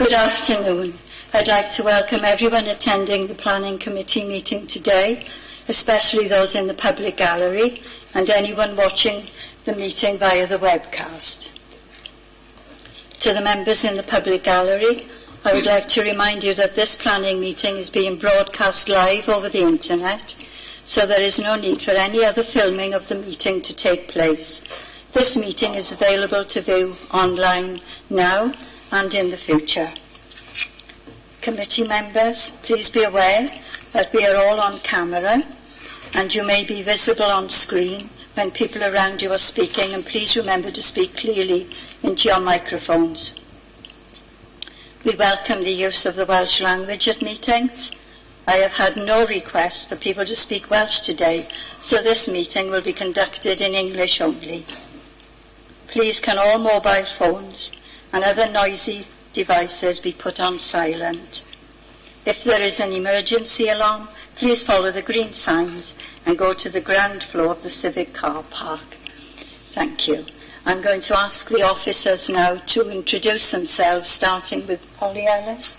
Good afternoon. I'd like to welcome everyone attending the Planning Committee meeting today, especially those in the public gallery and anyone watching the meeting via the webcast. To the members in the public gallery, I would like to remind you that this planning meeting is being broadcast live over the internet, so there is no need for any other filming of the meeting to take place. This meeting is available to view online now and in the future. Committee members, please be aware that we are all on camera and you may be visible on screen when people around you are speaking, and please remember to speak clearly into your microphones. We welcome the use of the Welsh language at meetings. I have had no request for people to speak Welsh today, so this meeting will be conducted in English only. Please can all mobile phones and other noisy devices be put on silent. If there is an emergency alarm, please follow the green signs and go to the ground floor of the Civic Car Park. Thank you. I'm going to ask the officers now to introduce themselves, starting with Polly Ellis.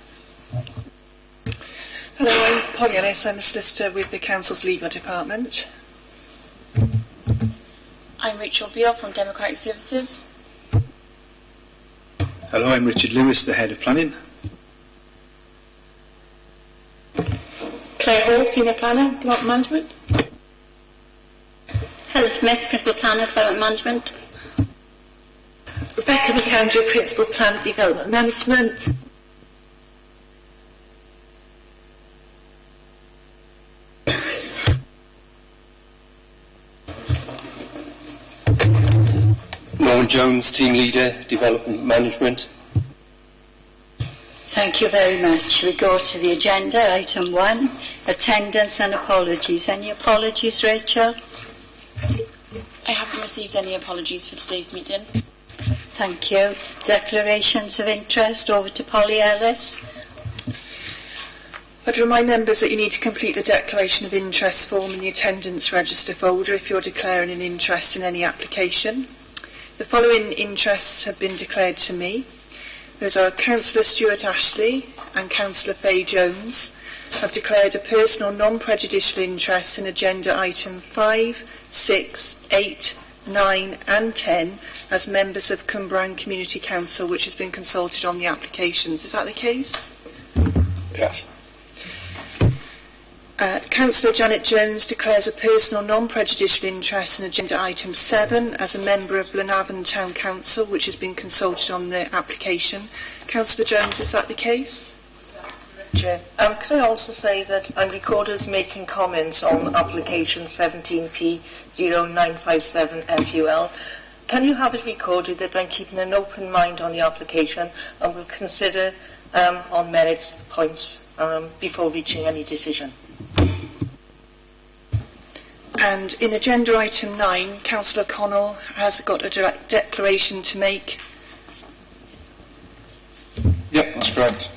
Hello, I'm Polly Ellis. I'm a solicitor with the Council's Legal Department. I'm Rachel Beale from Democratic Services. Hello, I'm Richard Lewis, the Head of Planning. Claire Hall, Senior Planner, Development Management. Helen Smith, Principal Planner, Development Management. Rebecca McAndrew, Principal Planner, Development Management. Norman Jones, Team Leader, Development Management. Thank you very much. We go to the agenda, item 1, attendance and apologies. Any apologies, Rachel? I haven't received any apologies for today's meeting. Thank you. Declarations of interest, over to Polly Ellis. I'd remind members that you need to complete the Declaration of Interest form in the Attendance Register folder if you're declaring an interest in any application. The following interests have been declared to me. Those are Councillor Stuart Ashley and Councillor Faye Jones have declared a personal non-prejudicial interest in agenda item 5, 6, 8, 9 and 10 as members of Cwmbran Community Council, which has been consulted on the applications. Is that the case? Yes. Councillor Janet Jones declares a personal non-prejudicial interest in agenda item 7 as a member of Blenavon Town Council, which has been consulted on the application. Councillor Jones, is that the case? Chair. Can I also say that I'm recorded as making comments on application 17P0957FUL. Can you have it recorded that I'm keeping an open mind on the application and will consider on merits points before reaching any decision? And in agenda item 9, Councillor Connell has got a declaration to make. Yep, that's correct.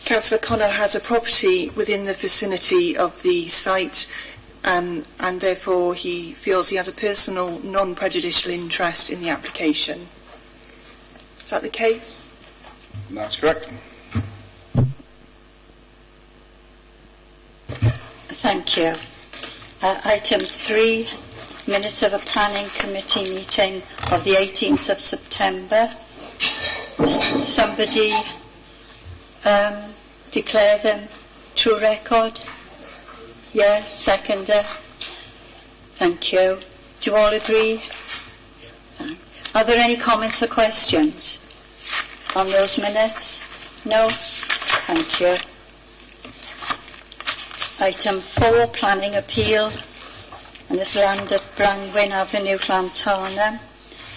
Councillor Connell has a property within the vicinity of the site and therefore he feels he has a personal non-prejudicial interest in the application. Is that the case? That's correct. Thank you. Item 3, minutes of a planning committee meeting of the 18th of September. Somebody declare them true record? Yes, seconder. Thank you. Do you all agree? Are there any comments or questions on those minutes? No? Thank you. Item 4, planning appeal, and this land at Brangwyn Avenue, Llantarnam.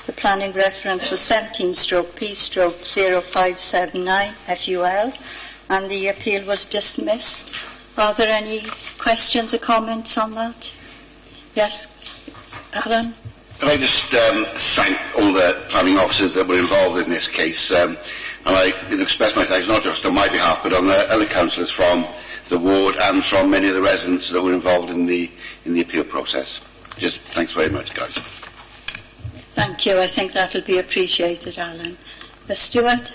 The planning reference was 17/P/0579 FUL, and the appeal was dismissed. Are there any questions or comments on that? Yes, Alan? Can I just thank all the planning officers that were involved in this case? And I express my thanks not just on my behalf, but on the other councillors from the ward and from many of the residents that were involved in the appeal process. Just thanks very much, guys. Thank you. I think that will be appreciated, Alan. Stuart?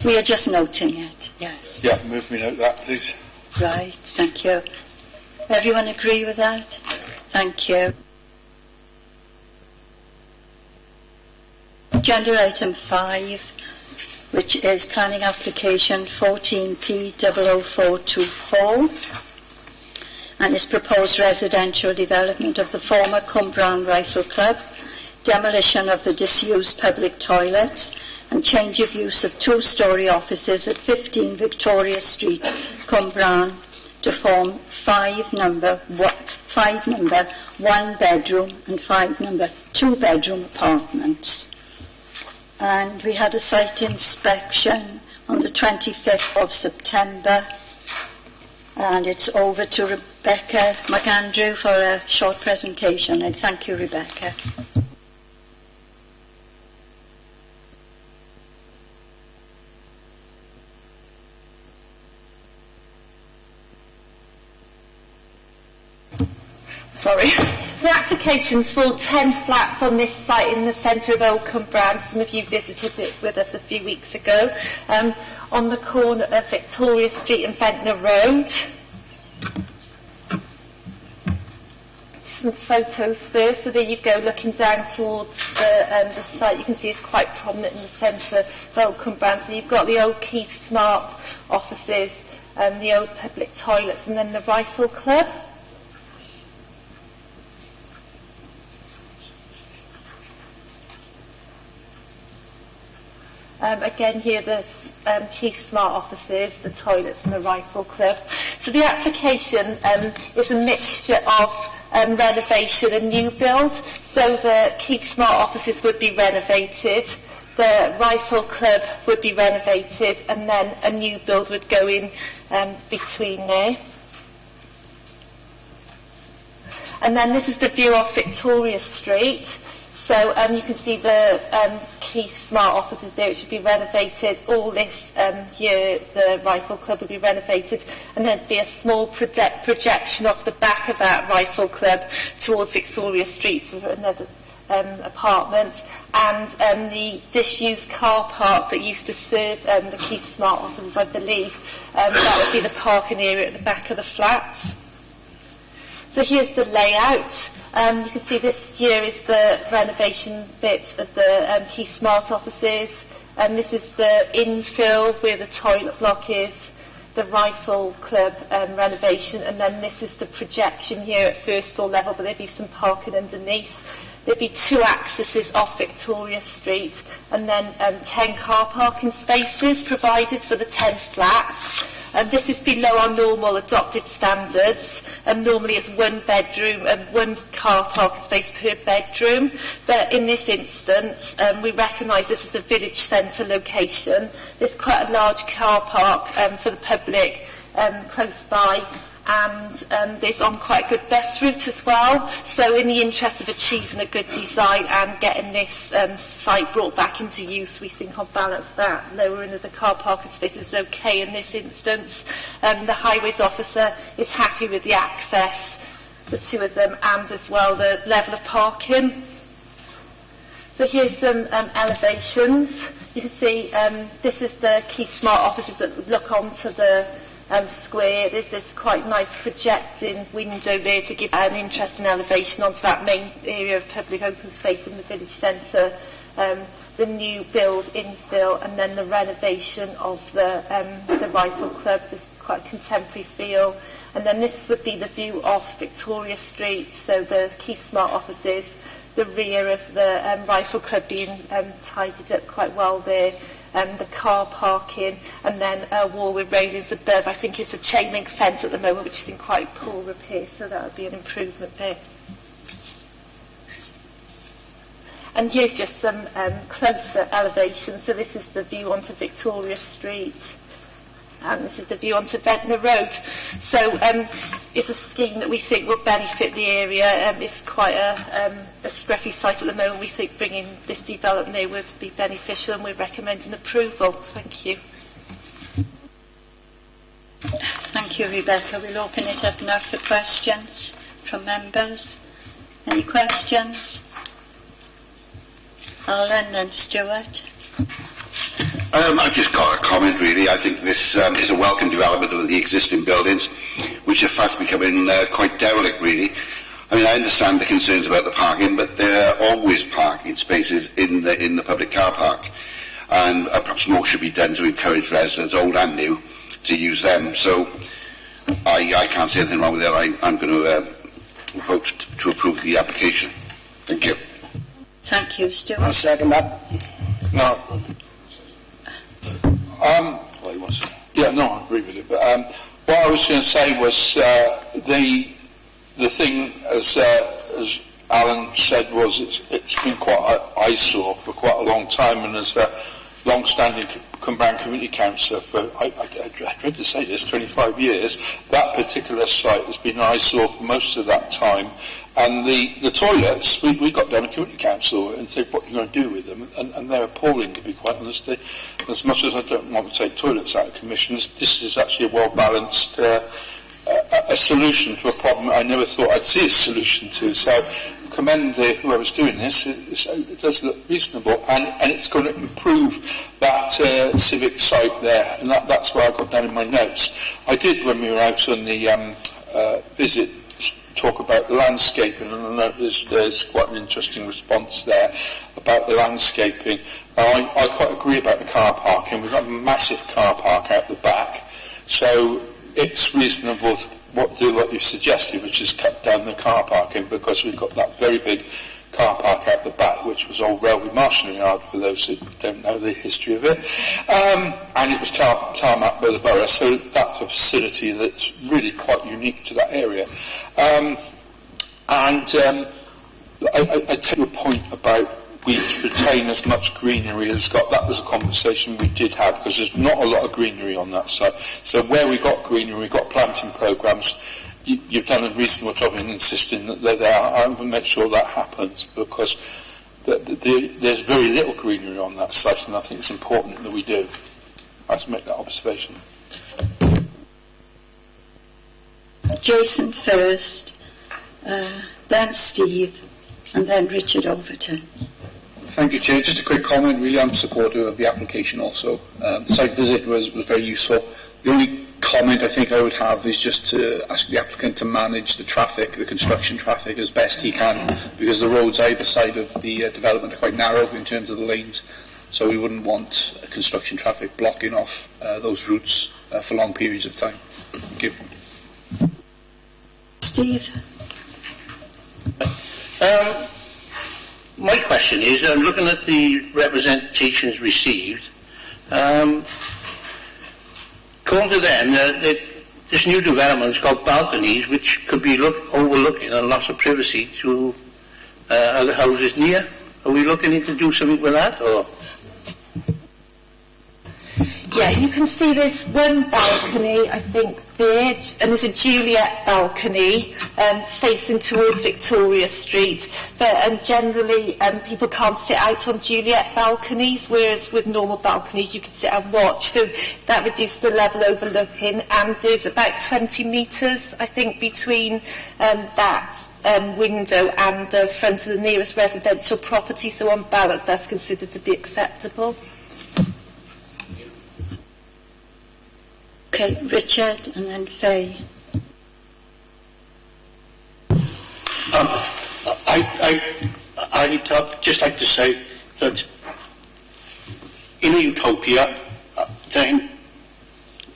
We are just noting it, yes. Yeah, move me note that, please. Right, thank you. Everyone agree with that? Thank you. Agenda item 5, which is planning application 14P00424, and is proposed residential development of the former Cwmbran Rifle Club, demolition of the disused public toilets, and change of use of 2-storey offices at 15 Victoria Street, Cwmbran, to form 5 number 1 bedroom and 5 number 2 bedroom apartments. And we had a site inspection on the 25th of September, and it's over to Rebecca McAndrew for a short presentation. And thank you, Rebecca. Sorry. The application's for 10 flats on this site in the centre of Old Cwmbran. Some of you visited it with us a few weeks ago, on the corner of Victoria Street and Ventnor Road. Some photos first. So there you go, looking down towards the site. You can see it's quite prominent in the centre of Old Cwmbran. So you've got the old Keith Smart offices, the old public toilets, and then the Rifle Club. Again here there's Keith Smart offices, the toilets and the Rifle Club. So the application is a mixture of renovation and new build. So the Keith Smart offices would be renovated, the Rifle Club would be renovated, and then a new build would go in between there. And then this is the view of Victoria Street. So you can see the Keith Smart offices there, it should be renovated. All this here, the Rifle Club would be renovated, and there'd be a small projection off the back of that Rifle Club towards Victoria Street for another apartment. And the disused car park that used to serve the Keith Smart offices, I believe, that would be the parking area at the back of the flats. So here's the layout. You can see this here is the renovation bit of the Keith Smart offices. This is the infill where the toilet block is, the Rifle Club renovation, and then this is the projection here at first floor level, but there'd be some parking underneath. There'd be 2 accesses off Victoria Street, and then 10 car parking spaces provided for the 10 flats. This is below our normal adopted standards. Normally it's 1 bedroom and 1 car parking space per bedroom. But in this instance, we recognise this as a village centre location. There's quite a large car park for the public close by. And there's on quite a good bus route as well. So in the interest of achieving a good design and getting this site brought back into use, we think on balance that lowering of the car parking spaces is okay in this instance. The highways officer is happy with the access, the 2 of them, and as well the level of parking. So here's some elevations. You can see this is the Keith Smart offices that look onto the square. There's this quite nice projecting window there to give an interesting elevation onto that main area of public open space in the village centre. The new build infill, and then the renovation of the Rifle Club. This quite contemporary feel. And then this would be the view off Victoria Street, so the Keith Smart offices, the rear of the Rifle Club being tidied up quite well there. The car parking, and then a wall with railings above. I think it's a chain link fence at the moment, which is in quite poor repair, so that would be an improvement there. And here's just some closer elevation. So this is the view onto Victoria Street. and this is the view onto Ventnor Road. So it's a scheme that we think will benefit the area. It's quite a scruffy site at the moment. We think bringing this development there would be beneficial, and we're recommending approval. Thank you. Thank you, Rebecca. We'll open it up now for questions from members. Any questions? Alan and Stuart. I've just got a comment, really. I think this is a welcome development of the existing buildings, which are fast becoming quite derelict, really. I mean, I understand the concerns about the parking, but there are always parking spaces in the public car park, and perhaps more should be done to encourage residents, old and new, to use them. So I can't say anything wrong with that. I'm going to vote to approve the application. Thank you. Thank you, Stuart. I'll second that. No. Yeah, no, I agree with it. But what I was going to say was the thing, as Alan said, was it's been quite an eyesore for quite a long time, and as a long-standing Cumbrian Community Councillor for, I dread to say this, 25 years, that particular site has been an eyesore for most of that time. And the toilets, we got down to Community Council and said, what are you going to do with them? And they're appalling, to be quite honest. As much as I don't want to take toilets out of commission, this is actually a well-balanced a solution to a problem I never thought I'd see a solution to. So I commend whoever's doing this. It does look reasonable, and it's going to improve that civic site there. And that's where I got down in my notes. I did, when we were out on the visit, talk about the landscaping, and I know there's quite an interesting response there about the landscaping. I quite agree about the car parking. We've got a massive car park out the back, so it's reasonable to do what you've suggested, which is cut down the car parking, because we've got that very big car park out the back, which was old railway marshalling yard, for those who don't know the history of it, and it was tarmacked by the borough, so that's a facility that's really quite unique to that area. I take your point about we retain as much greenery as got. That was a conversation we did have, because there's not a lot of greenery on that site. So where we got greenery, we got planting programmes. You've done a reasonable job in insisting that they're there. I will make sure that happens, because there's very little greenery on that site, and I think it's important that we do. I have to make that observation. Jason first, then Steve, and then Richard Overton. Thank you, Chair. Just a quick comment. Really, I'm supportive of the application also. The site visit was very useful. The only comment I think I would have is just to ask the applicant to manage the traffic, the construction traffic, as best he can, because the roads either side of the development are quite narrow in terms of the lanes, so we wouldn't want construction traffic blocking off those routes for long periods of time. Thank you. Steve? My question is, I'm looking at the representations received. According to them, this new development has got balconies which could be overlooking and lots of privacy to other houses near. Are we looking into do something with that, or? Yeah, you can see there's one balcony, I think, there, and there's a Juliet balcony facing towards Victoria Street. But generally, people can't sit out on Juliet balconies, whereas with normal balconies, you can sit and watch. So that reduces the level overlooking, and there's about 20 metres, I think, between that window and the front of the nearest residential property. So on balance, that's considered to be acceptable. Okay, Richard, and then Faye. I'd just like to say that in a utopia, then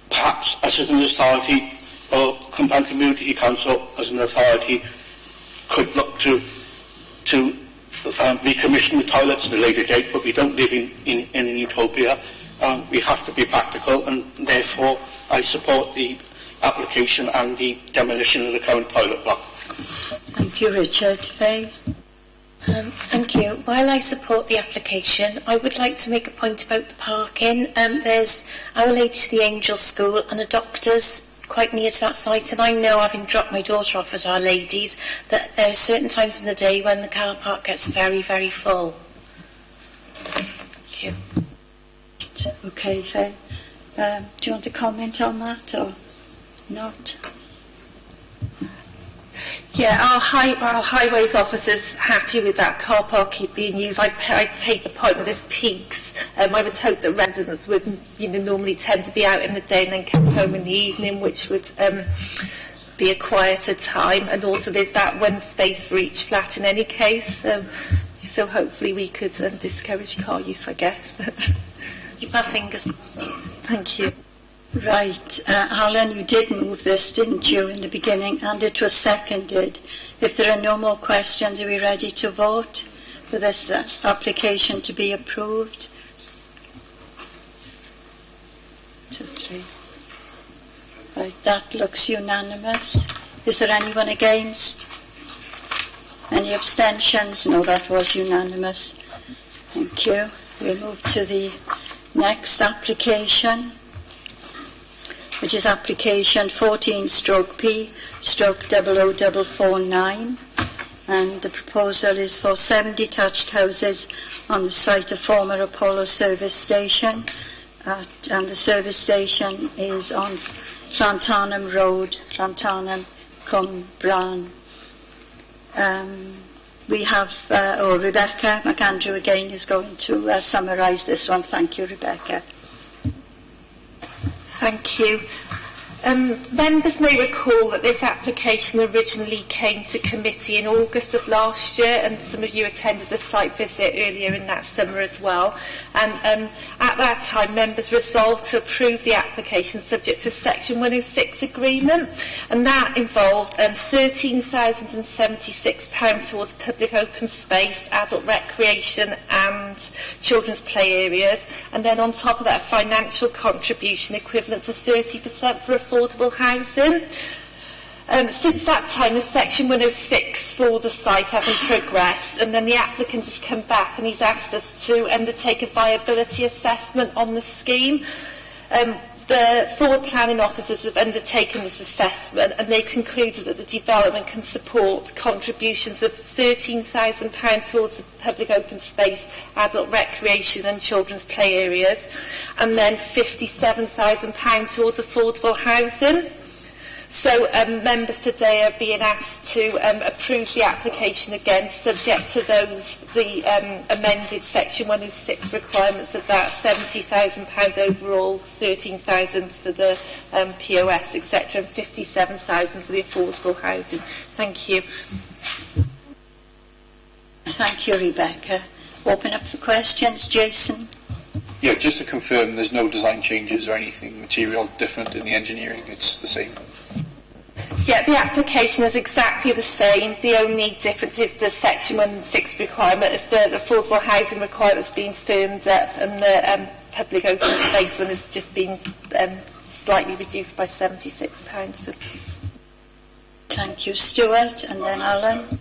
perhaps us as an authority, or Cumbrian Community Council as an authority, could look to recommission the toilets at a later date, but we don't live in a utopia. We have to be practical, and therefore I support the application and the demolition of the current toilet block. Thank you, Richard. Faye? Thank you. While I support the application, I would like to make a point about the parking. There's Our Lady to the Angel School and a doctor's quite near to that site, and I know, having dropped my daughter off at Our Lady's, that there are certain times in the day when the car park gets very, very full. Thank you. Okay, Faye. Do you want to comment on that or not? Yeah, our highways officers happy with that car park being used. I take the point that there's peaks. I would hope that residents would, normally tend to be out in the day and then come home in the evening, which would be a quieter time. And also there's that one space for each flat in any case. So hopefully we could discourage car use, I guess. Keep our fingers crossed. Thank you. Right, Alan, you did move this, didn't you, in the beginning, and it was seconded. If there are no more questions, are we ready to vote for this application to be approved? 2, 3. Right, that looks unanimous. Is there anyone against? Any abstentions? No, that was unanimous. Thank you. We'll move to the next application, which is application 14/P/00449, and the proposal is for 7 detached houses on the site of former Apollo service station, and the service station is on Llantarnam Road, Llantarnam, Cwmbran. We have, Rebecca McAndrew again is going to summarise this one. Thank you, Rebecca. Thank you. Members may recall that this application originally came to committee in August of last year, and some of you attended the site visit earlier in that summer as well. And at that time, members resolved to approve the application subject to Section 106 agreement, and that involved £13,076 towards public open space, adult recreation and children's play areas, and then on top of that, a financial contribution equivalent to 30% for affordable housing. Since that time, the Section 106 for the site hasn't progressed, and then the applicant has come back and he's asked us to undertake a viability assessment on the scheme. The forward planning officers have undertaken this assessment, and they concluded that the development can support contributions of £13,000 towards the public open space, adult recreation and children's play areas, and then £57,000 towards affordable housing. So members today are being asked to approve the application again, subject to the amended Section 106 requirements of that £70,000 overall, £13,000 for the POS, etc., and £57,000 for the affordable housing. Thank you. Thank you, Rebecca. Open up for questions. Jason? Yeah, just to confirm, there's no design changes or anything material different in the engineering, it's the same? Yeah, the application is exactly the same. The only difference is the Section 106 requirement, is the affordable housing requirement has been firmed up, and the public open space one has just been slightly reduced by £76. So. Thank you, Stuart, and then Alan.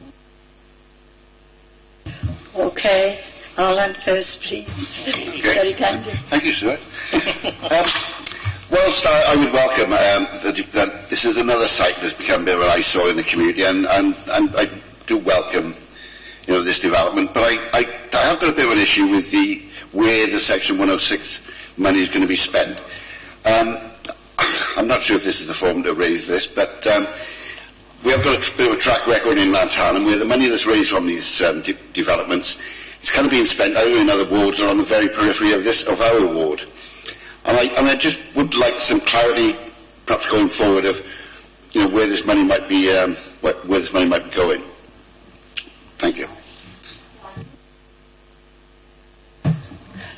Okay, Alan first, please. Okay. Very kind. Thank you, Stuart. Whilst I would welcome that this is another site that's become a bit of an eyesore in the community, and I do welcome, this development, but I have got a bit of an issue with where the Section 106 money is going to be spent. I'm not sure if this is the forum to raise this, but we have got a bit of a track record in Llantarnam where the money that's raised from these developments is kind of being spent either in other wards or on the very periphery of our ward. And I just would like some clarity, perhaps going forward, of where this money might be, where this money might be going. Thank you.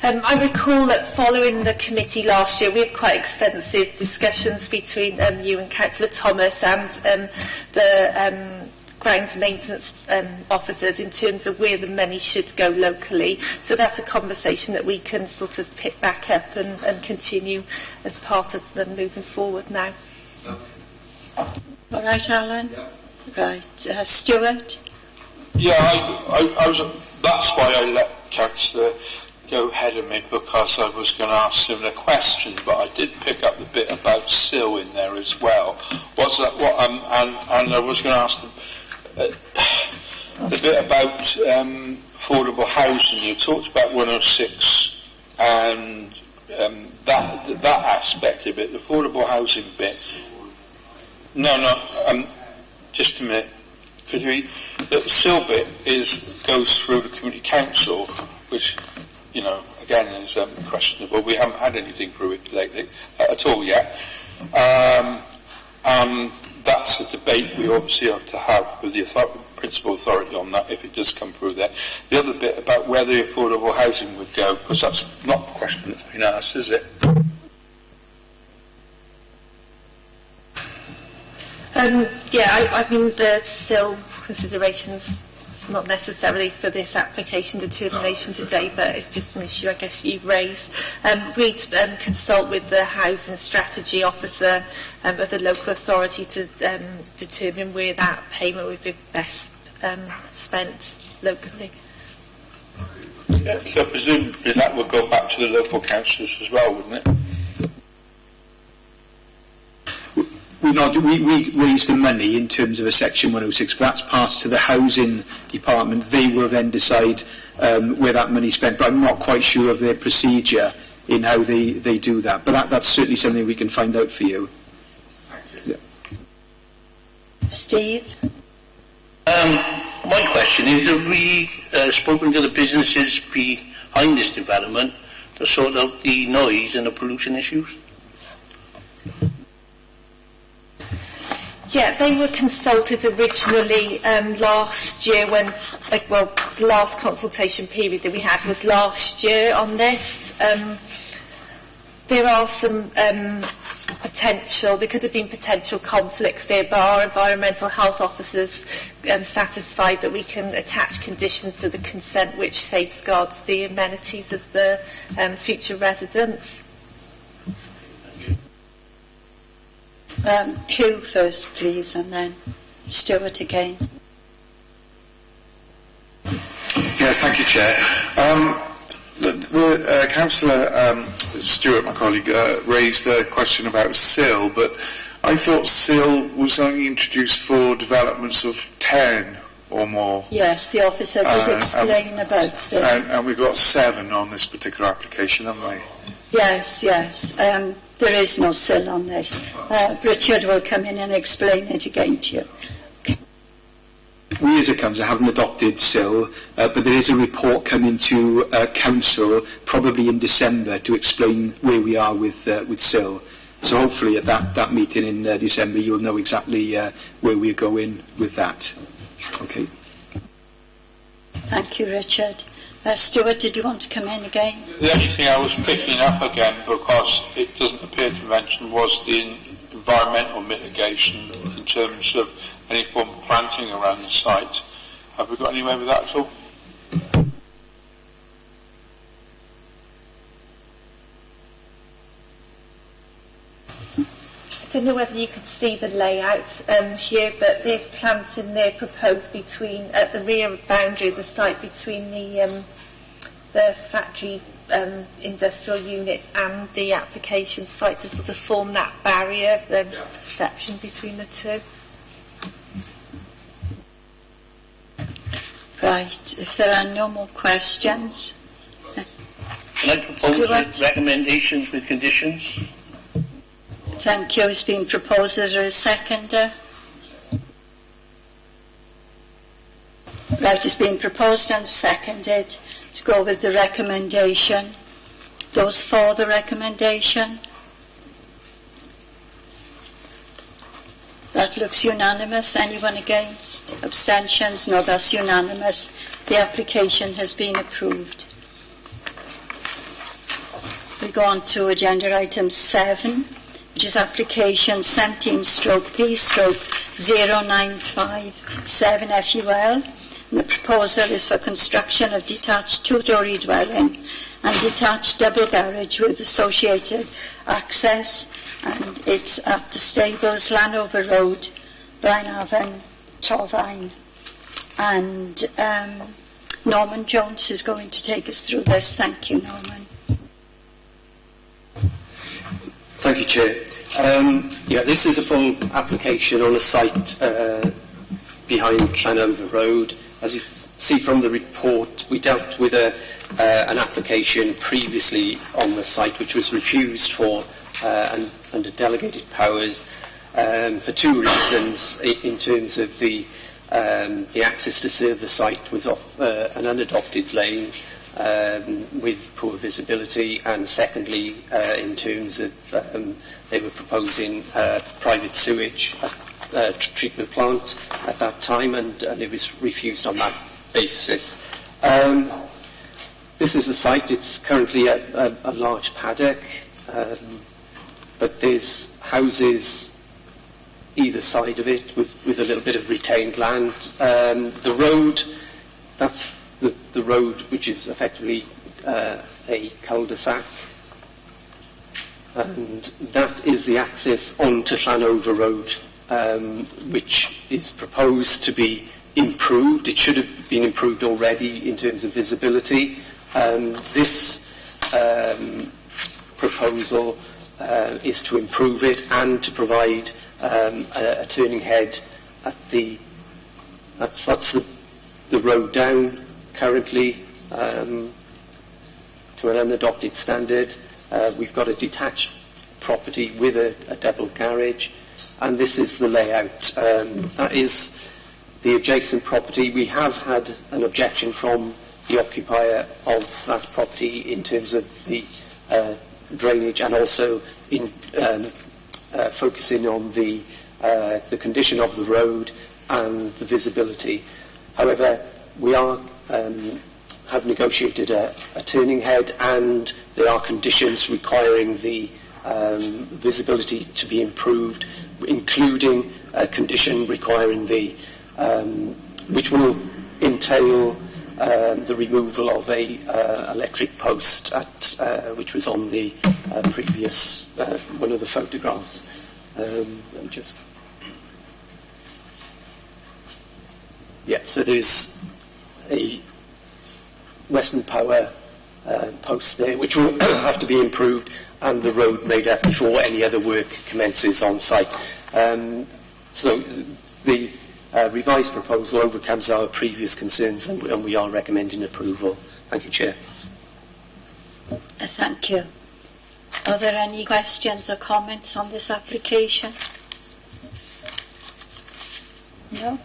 I recall that following the committee last year, we had quite extensive discussions between you and Councillor Thomas and the grounds maintenance officers in terms of where the money should go locally. So that's a conversation that we can sort of pick back up and continue as part of them moving forward now. All right, Alan? Yeah. Right. Stuart? Yeah, I was. That's why I let Councillor go ahead of me, because I was going to ask similar questions, but I did pick up the bit about SIL in there as well. What's that? What? And I was going to ask the bit about affordable housing. You talked about 106 and that aspect of it, the affordable housing bit. No, just a minute. Could we? The SIL bit goes through the community council, which, you know, again is questionable. We haven't had anything through it lately at all yet. That's a debate we obviously have to have with the principal authority on that if it does come through there. The other bit about where the affordable housing would go, because that's not the question that's been asked, is it? I mean, the SIL considerations not necessarily for this application determination today, but it's just an issue I guess you've raised. We'd consult with the housing strategy officer of the local authority to determine where that payment would be best spent locally. So presumably that would go back to the local councillors as well, wouldn't it? We raise the money in terms of a Section 106, but that's passed to the Housing Department. They will then decide where that money is spent, but I'm not quite sure of their procedure in how they do that. But that's certainly something we can find out for you. Yeah. Steve? My question is, have we spoken to the businesses behind this development to sort out the noise and the pollution issues? Yeah, they were consulted originally last year when, the last consultation period that we had was last year on this. There are some there could have been potential conflicts there, but our environmental health officers satisfied that we can attach conditions to the consent which safeguards the amenities of the future residents. Hugh first, please, and then Stuart again. Yes, thank you, Chair. The Councillor Stuart, my colleague, raised a question about SIL, but I thought SIL was only introduced for developments of 10 or more. Yes, the officer did explain about SIL. And we've got 7 on this particular application, haven't we? Yes. There is no SIL on this. Richard will come in and explain it again to you. We as a council haven't adopted SIL, but there is a report coming to council probably in December to explain where we are with SIL. So hopefully at that meeting in December you'll know exactly where we're going with that. Okay. Thank you, Richard. Stuart, did you want to come in again? The only thing I was picking up again, because it doesn't appear to mention, was the environmental mitigation in terms of any form of planting around the site. Have we got anywhere with that at all? I don't know whether you could see the layout here, but there's planting there proposed at the rear boundary of the site between the factory industrial units and the application site to sort of form that barrier, the perception between the two. Right, if there are no more questions. Can I propose recommendations with conditions? Thank you. It's been proposed. Is there a seconder? Right, it's been proposed and seconded to go with the recommendation. Those for the recommendation? That looks unanimous. Anyone against? Abstentions? No, that's unanimous. The application has been approved. We go on to agenda item 7, which is application 17/P/0957 FUL. And the proposal is for construction of detached two-storey dwelling and detached double garage with associated access, and it's at the stables, Lanover Road, Blaenavon, Torfaen. And Norman Jones is going to take us through this. Thank you, Norman. Thank you, Chair. This is a full application on a site behind Llanover Road. As you see from the report, we dealt with an application previously on the site which was refused for under delegated powers for two reasons. In terms of the access to serve the site was off an unadopted lane with poor visibility, and secondly, in terms of they were proposing private sewage treatment plant at that time, and it was refused on that basis. This is a site. It's currently a large paddock, but there's houses either side of it with a little bit of retained land. The road, that's the road which is effectively a cul-de-sac, and that is the access onto Llanover Road, which is proposed to be improved. It should have been improved already in terms of visibility. This proposal is to improve it and to provide a turning head at that's the road down currently to an unadopted standard. We've got a detached property with a double garage, and this is the layout. That is the adjacent property. We have had an objection from the occupier of that property in terms of the drainage, and also in focusing on the condition of the road and the visibility. However, we have negotiated a turning head, and there are conditions requiring the visibility to be improved, including a condition requiring the which will entail the removal of a electric post which was on the previous one of the photographs. Let me just. So there's a Western Power post there which will have to be improved, and the road made up before any other work commences on site. So the revised proposal overcomes our previous concerns, and we are recommending approval. Thank you, Chair. Thank you. Are there any questions or comments on this application? No?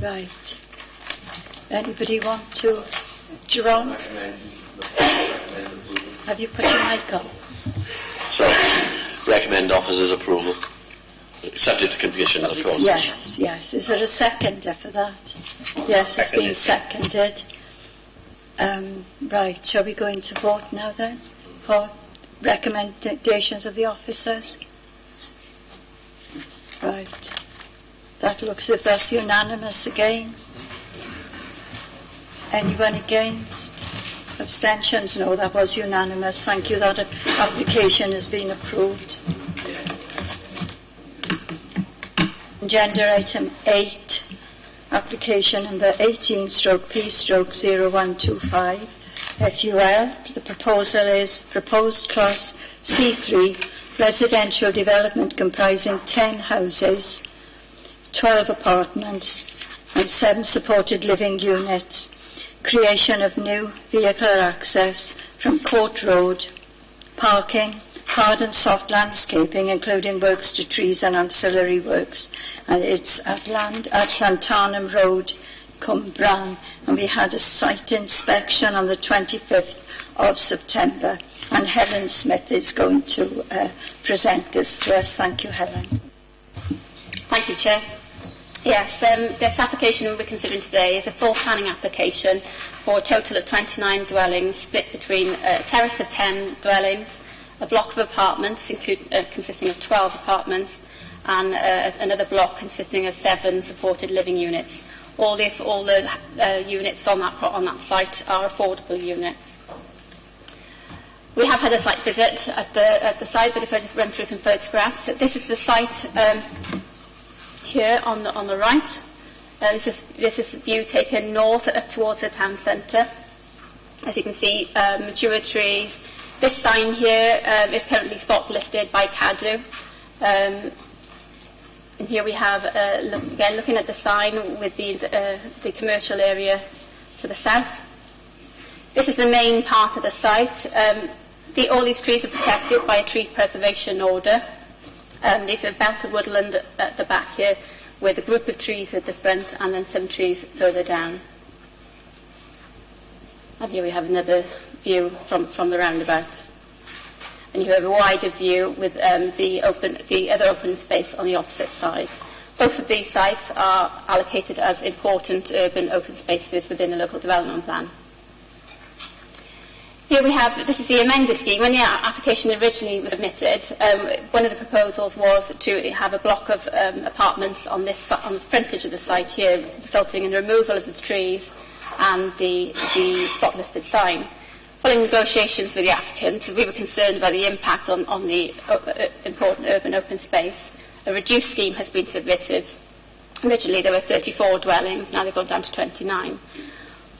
Right. Anybody want to? Jerome? Have you put your mic on? So, recommend officers' approval, subject to conditions, of course. Yes. Is there a seconder for that? Yes, it's been seconded. Right, shall we go into vote now then for recommendations of the officers? Right. That looks as if that's unanimous again. Anyone against? Abstentions? No, that was unanimous. Thank you. That application has been approved. Agenda item 8, application number 18/P/0125 FUL. The proposal is proposed class C3 residential development comprising 10 houses, 12 apartments and 7 supported living units. Creation of new vehicular access from Court Road, parking, hard and soft landscaping, including works to trees and ancillary works. And it's at Llantarnam Road, Cumbran. And we had a site inspection on the 25th of September. And Helen Smith is going to present this to us. Thank you, Helen. Thank you, Chair. Yes, this application we're considering today is a full planning application for a total of 29 dwellings split between a terrace of 10 dwellings, a block of apartments consisting of 12 apartments, and another block consisting of 7 supported living units. All the units on that site are affordable units. We have had a site visit at the site, but if I just run through some photographs. So this is the site here on the right. This is a view taken north up towards the town centre. As you can see, mature trees. This sign here is currently spot listed by CADU. And here we have, again, looking at the sign with the commercial area to the south. This is the main part of the site. All these trees are protected by a tree preservation order. These are belt of woodland at the back here, with a group of trees at the front and then some trees further down. And here we have another view from the roundabout. And you have a wider view with the other open space on the opposite side. Both of these sites are allocated as important urban open spaces within the local development plan. Here we have, this is the amended scheme. When the application originally was submitted, one of the proposals was to have a block of apartments on the frontage of the site here, resulting in the removal of the trees and the spot-listed sign. Following negotiations with the applicant, we were concerned about the impact on the important urban open space. A reduced scheme has been submitted. Originally there were 34 dwellings, now they've gone down to 29.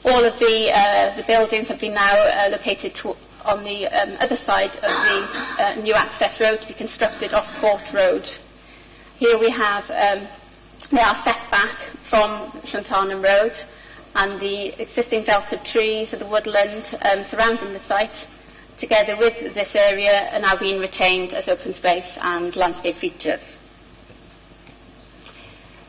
All of the buildings have been now located on the other side of the new access road to be constructed off Court Road. Here we have, they are set back from Llantarnam Road, and the existing belt of trees of the woodland surrounding the site, together with this area, are now being retained as open space and landscape features.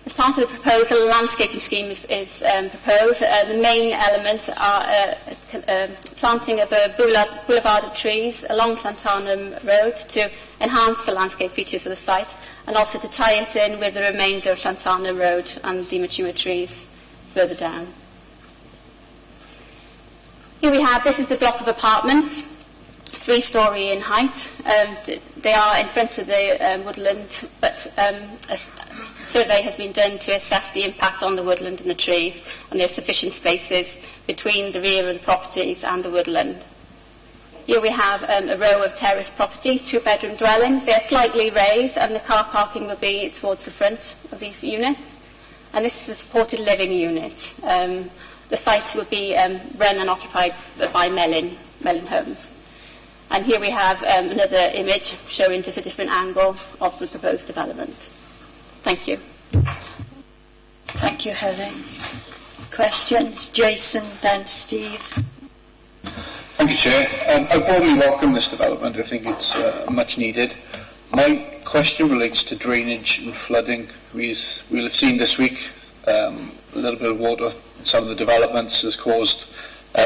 As part of the proposal, a landscaping scheme is proposed. The main elements are planting of a boulevard of trees along Llantarnam Road to enhance the landscape features of the site, and also to tie it in with the remainder of Llantarnam Road and the mature trees further down. Here we have, this is the block of apartments, 3-storey in height. They are in front of the woodland, but a survey has been done to assess the impact on the woodland and the trees, and there are sufficient spaces between the rear of the properties and the woodland. Here we have a row of terrace properties, 2-bedroom dwellings. They are slightly raised, and the car parking will be towards the front of these units. And this is a supported living unit. The site will be run and occupied by Mellin Homes. And here we have another image showing just a different angle of the proposed development. Thank you. Thank you, Helen. Questions? Jason, then Steve. Thank you, Chair. I broadly welcome this development. I think it's much needed. My question relates to drainage and flooding. We'll have seen this week a little bit of water in some of the developments has caused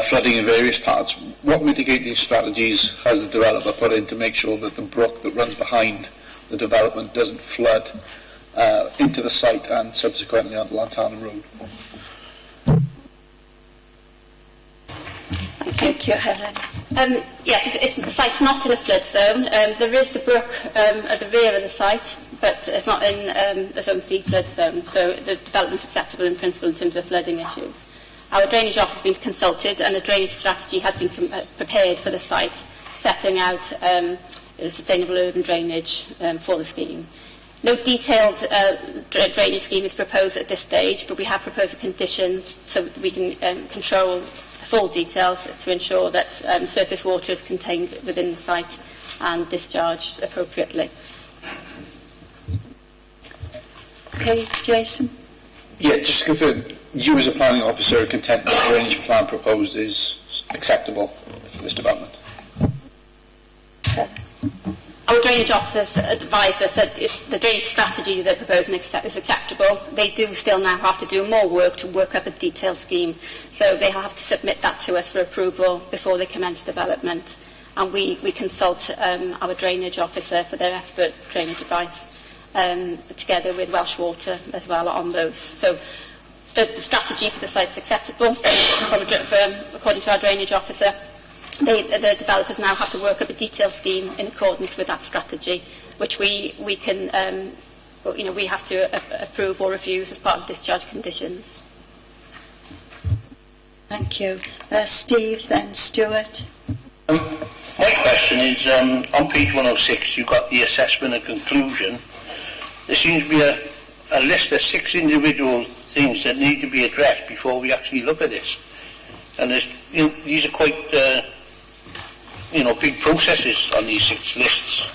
flooding in various parts. What mitigating strategies has the developer put in to make sure that the brook that runs behind the development doesn't flood into the site and subsequently onto Llantarnam Road? Thank you, Helen. Yes, the site's not in a flood zone. There is the brook at the rear of the site, but it's not in a Zone C flood zone, so the development's acceptable in principle in terms of flooding issues. Our drainage office has been consulted, and a drainage strategy has been prepared for the site, setting out sustainable urban drainage for the scheme. No detailed drainage scheme is proposed at this stage, but we have proposed conditions so that we can control the full details to ensure that surface water is contained within the site and discharged appropriately. Okay, Jason? Yeah, just to confirm, you as a planning officer are content that the drainage plan proposed is acceptable for this development? Our drainage officers advise us that the drainage strategy they're proposing is acceptable. They do still now have to do more work to work up a detailed scheme, so they have to submit that to us for approval before they commence development. And we consult our drainage officer for their expert drainage advice, together with Welsh Water as well on those. So the strategy for the site is acceptable according to our drainage officer. The developers now have to work up a detailed scheme in accordance with that strategy, which we can, we have to approve or refuse as part of discharge conditions. Thank you. Steve, then Stuart. My question is, on page 106, you've got the assessment and conclusion. There seems to be a list of 6 individual things that need to be addressed before we actually look at this. And these are quite, big processes on these 6 lists.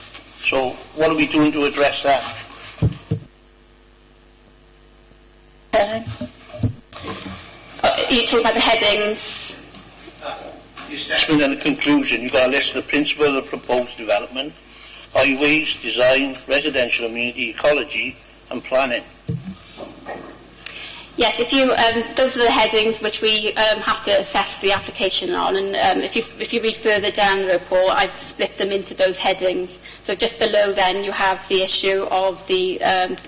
So what are we doing to address that? You talk about the headings. The assessment and the conclusion, you've got a list of the principles of proposed development, highways, design, residential amenity, ecology and planning. Yes, if you those are the headings which we have to assess the application on, and if you read further down the report, I've split them into those headings. So just below then you have the issue of the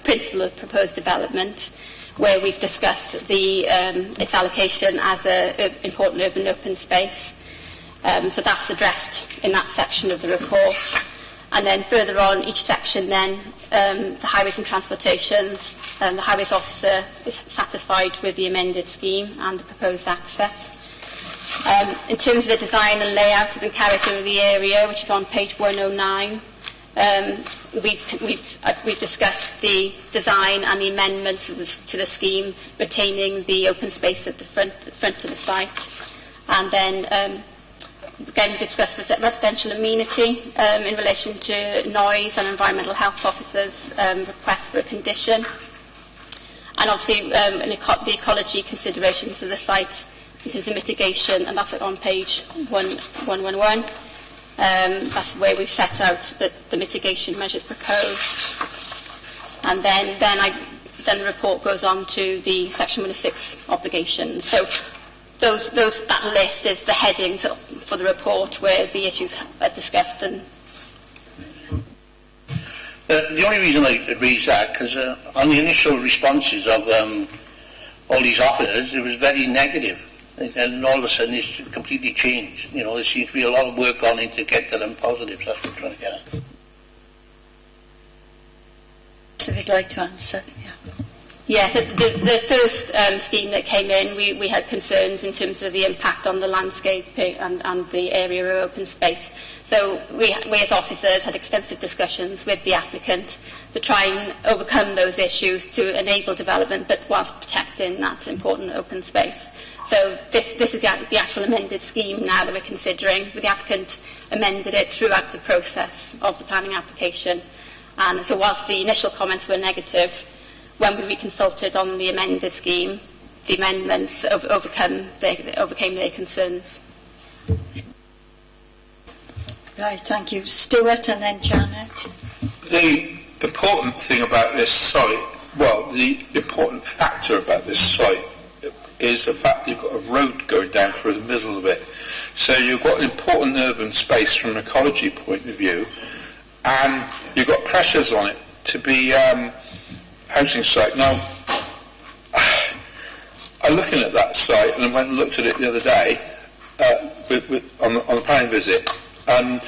principle of proposed development, where we've discussed its allocation as an important urban open space. So that's addressed in that section of the report. And then further on, each section then, the highways and transportations, the highways officer is satisfied with the amended scheme and the proposed access. In terms of the design and layout of the character of the area, which is on page 109, we've discussed the design and the amendments to the scheme, retaining the open space at the front of the site. And then again, we discussed residential amenity in relation to noise and environmental health officers' request for a condition. And obviously the ecology considerations of the site in terms of mitigation, and that's on page 111. That's where we've set out the mitigation measures proposed. And then the report goes on to the section 106 obligations. So that list is the headings for the report where the issues are discussed. And the only reason I raised that, because on the initial responses of all these offers, it was very negative. And all of a sudden it's completely changed. There seems to be a lot of work gone in to get to them positives. That's what I'm trying to get at. So if you'd like to answer, yeah. Yeah, so the first scheme that came in, we had concerns in terms of the impact on the landscape and the area of open space. So we as officers had extensive discussions with the applicant to try and overcome those issues to enable development, but whilst protecting that important open space. So this is the actual amended scheme now that we're considering. The applicant amended it throughout the process of the planning application. And so whilst the initial comments were negative, when we reconsulted on the amended scheme, the amendments overcame their concerns. Right, thank you. Stuart and then Janet. The important thing about this site, the important factor about this site is the fact you've got a road going down through the middle of it. So you've got an important urban space from an ecology point of view, and you've got pressures on it to be housing site. Now, I'm looking at that site, and I went and looked at it the other day on the planning visit, and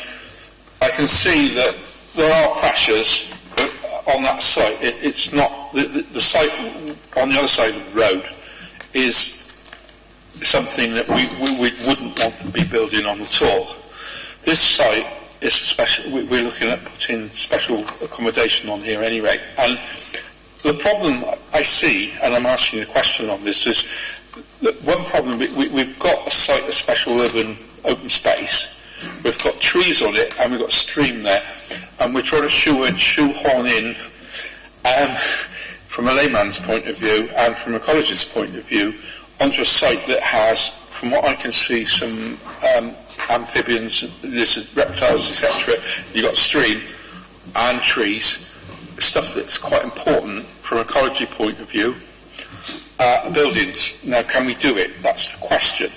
I can see that there are pressures on that site. It's not the site on the other side of the road is something that we wouldn't want to be building on at all. This site is special. We're looking at putting special accommodation on here anyway, and the problem I see, and I'm asking a question on this, is that one problem, we've got a site of special urban open space, we've got trees on it, and we've got a stream there, and we're trying to shoehorn in, from a layman's point of view, and from an ecologist's point of view, onto a site that has, from what I can see, some amphibians, lizards, reptiles, etc. You've got stream and trees, stuff that's quite important from an ecology point of view. Buildings, now can we do it? That's the question.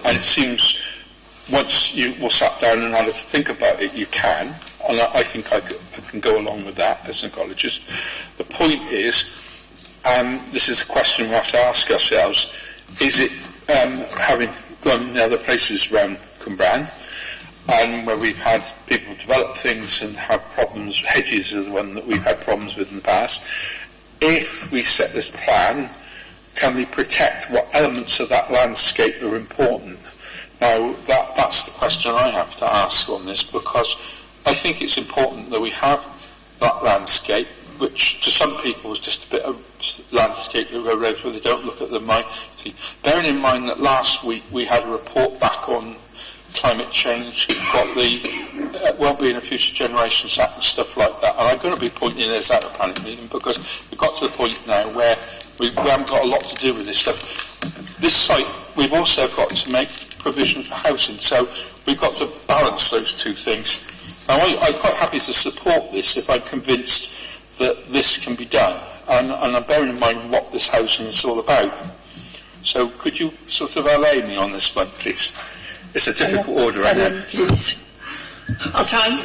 And it seems once you all sat down and had to think about it, you can, and I think I can go along with that as an ecologist. The point is, this is a question we have to ask ourselves, is it, having gone in other places around Cwmbran, and where we've had people develop things and have problems, hedges are the one that we've had problems with in the past, if we set this plan, can we protect what elements of that landscape are important? Now, that's the question I have to ask on this, because I think it's important that we have that landscape, which to some people is just a bit of landscape that go round where they don't look at the mind. Bearing in mind that last week we had a report back on climate change, we've got the Wellbeing of Future Generations Act and stuff like that, and I'm going to be pointing this out at the planning meeting because we've got to the point now where we haven't got a lot to do with this stuff. This site, we've also got to make provision for housing, so we've got to balance those two things. Now, I'm quite happy to support this if I'm convinced that this can be done, and I'm bearing in mind what this housing is all about. So could you sort of allay me on this one, please? It's a difficult order, I know. Please. I'll try.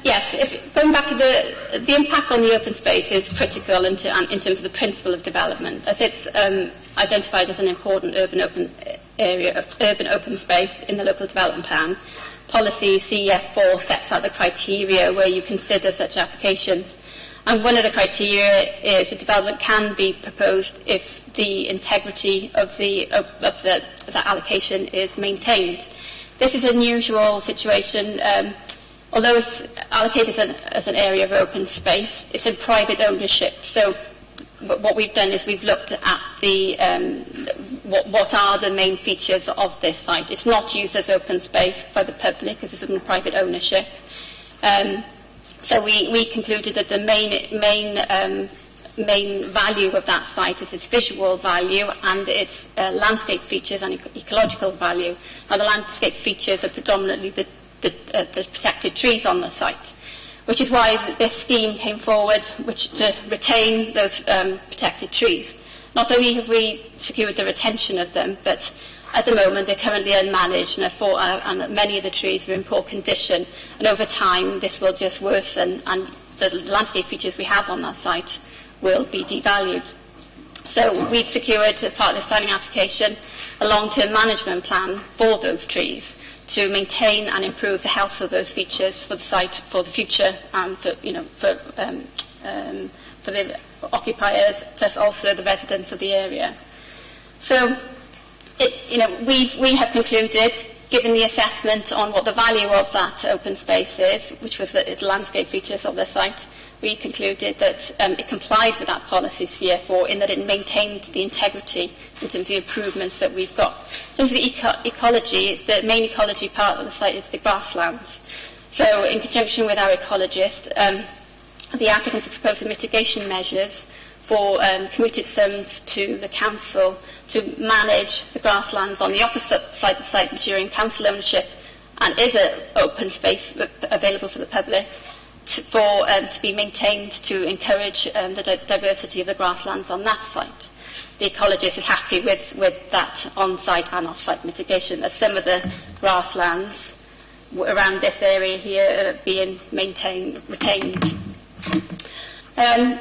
Yes, going back to the impact on the open space is critical in terms of the principle of development, as it's identified as an important urban open space in the local development plan. Policy CEF4 sets out the criteria where you consider such applications, and one of the criteria is that development can be proposed if the integrity of that allocation is maintained. This is an unusual situation. Although it's allocated as an area of open space, it's in private ownership. So what we've done is we've looked at the what are the main features of this site. It's not used as open space by the public because it's in private ownership. So we concluded that the main value of that site is its visual value and its landscape features and ecological value. Now the landscape features are predominantly the protected trees on the site, which is why this scheme came forward, to retain those protected trees. Not only have we secured the retention of them, but at the moment they're currently unmanaged and many of the trees are in poor condition, and over time this will just worsen and the landscape features we have on that site will be devalued. So we've secured, as part of this planning application, a long-term management plan for those trees to maintain and improve the health of those features for the site for the future and for the occupiers, plus also the residents of the area. So, we have concluded, given the assessment on what the value of that open space is, which was the landscape features of the site, we concluded that it complied with that policy CF4 in that it maintained the integrity in terms of the improvements that we've got. In terms of the ecology, the main ecology part of the site is the grasslands. So in conjunction with our ecologist, the applicants have proposed mitigation measures for commuted sums to the council to manage the grasslands on the opposite side of the site during council ownership and is an open space available for the public to be maintained to encourage the diversity of the grasslands on that site. The ecologist is happy with that on-site and off-site mitigation, as some of the grasslands around this area here are being retained.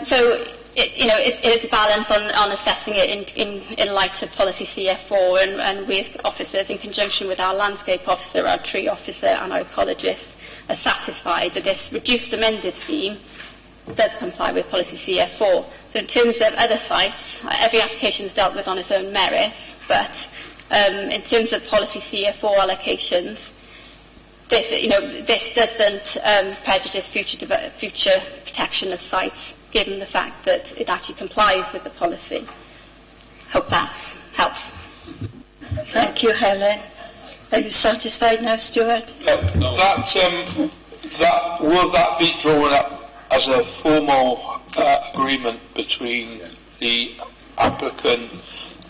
So it is a balance on assessing it in light of policy CF4, and we as officers, in conjunction with our landscape officer, our tree officer and our ecologist, are satisfied that this reduced amended scheme does comply with policy CF4. So in terms of other sites, every application is dealt with on its own merits, but in terms of policy CF4 allocations, this doesn't prejudice future protection of sites, given the fact that it actually complies with the policy. Hope that helps. Thank you, Helen. Are you satisfied now, Stuart? No. Will that be drawn up as a formal agreement between the applicant,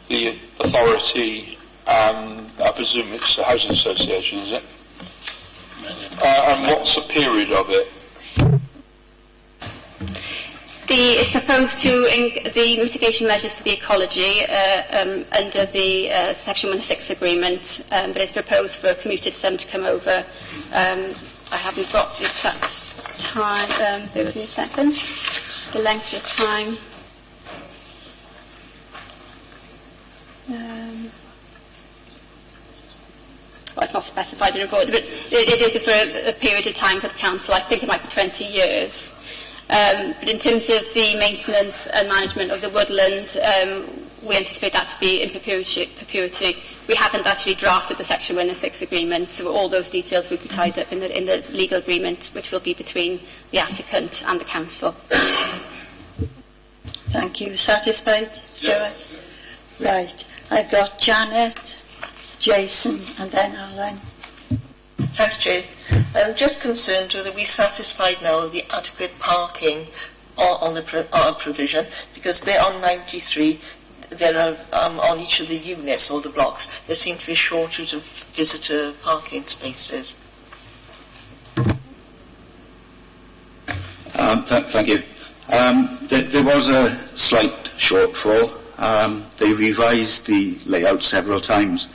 the authority, and I presume it's the housing association, is it? And what's the period of it? It's proposed to the mitigation measures for the ecology under the Section 106 agreement, but it's proposed for a commuted sum to come over. I haven't got the exact time. Bear with me a second. The length of time. Well, it's not specified in the report, but it is for a period of time for the council. I think it might be 20 years. But in terms of the maintenance and management of the woodland, we anticipate that to be in perpetuity. We haven't actually drafted the Section 106 agreement, so all those details will be tied up in the legal agreement, which will be between the applicant and the council. Thank you. Satisfied, Stuart? Yes. Right. I've got Janet, Jason, and then Alan. Thanks, Chair. I'm just concerned whether we're satisfied now of the adequate parking on the provision, because we're on 93, there are on each of the units or the blocks, there seem to be a shortage of visitor parking spaces. Thank you. There was a slight shortfall. They revised the layout several times.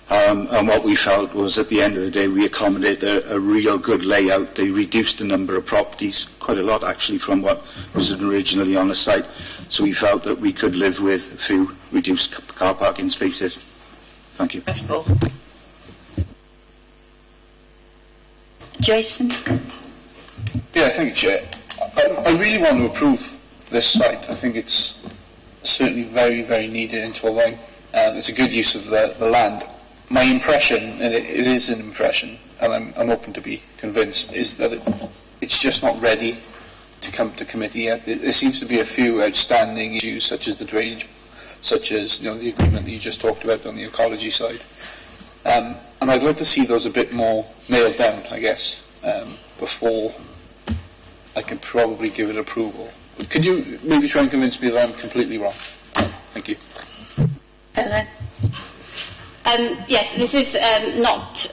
And what we felt was at the end of the day we accommodated a real good layout. They reduced the number of properties, quite a lot actually, from what was originally on the site. So we felt that we could live with a few reduced car parking spaces. Thank you. Thanks, Paul. Jason? Yeah, thank you, Chair. I really want to approve this site. I think it's certainly very, very needed in Torfaen. It's a good use of the land. My impression, and it is an impression, and I'm open to be convinced, is that it's just not ready to come to committee yet. There seems to be a few outstanding issues, such as the drainage, such as the agreement that you just talked about on the ecology side. And I'd like to see those a bit more nailed down, I guess, before I can probably give it approval. Could you maybe try and convince me that I'm completely wrong? Thank you. Ellen? Yes, this is not.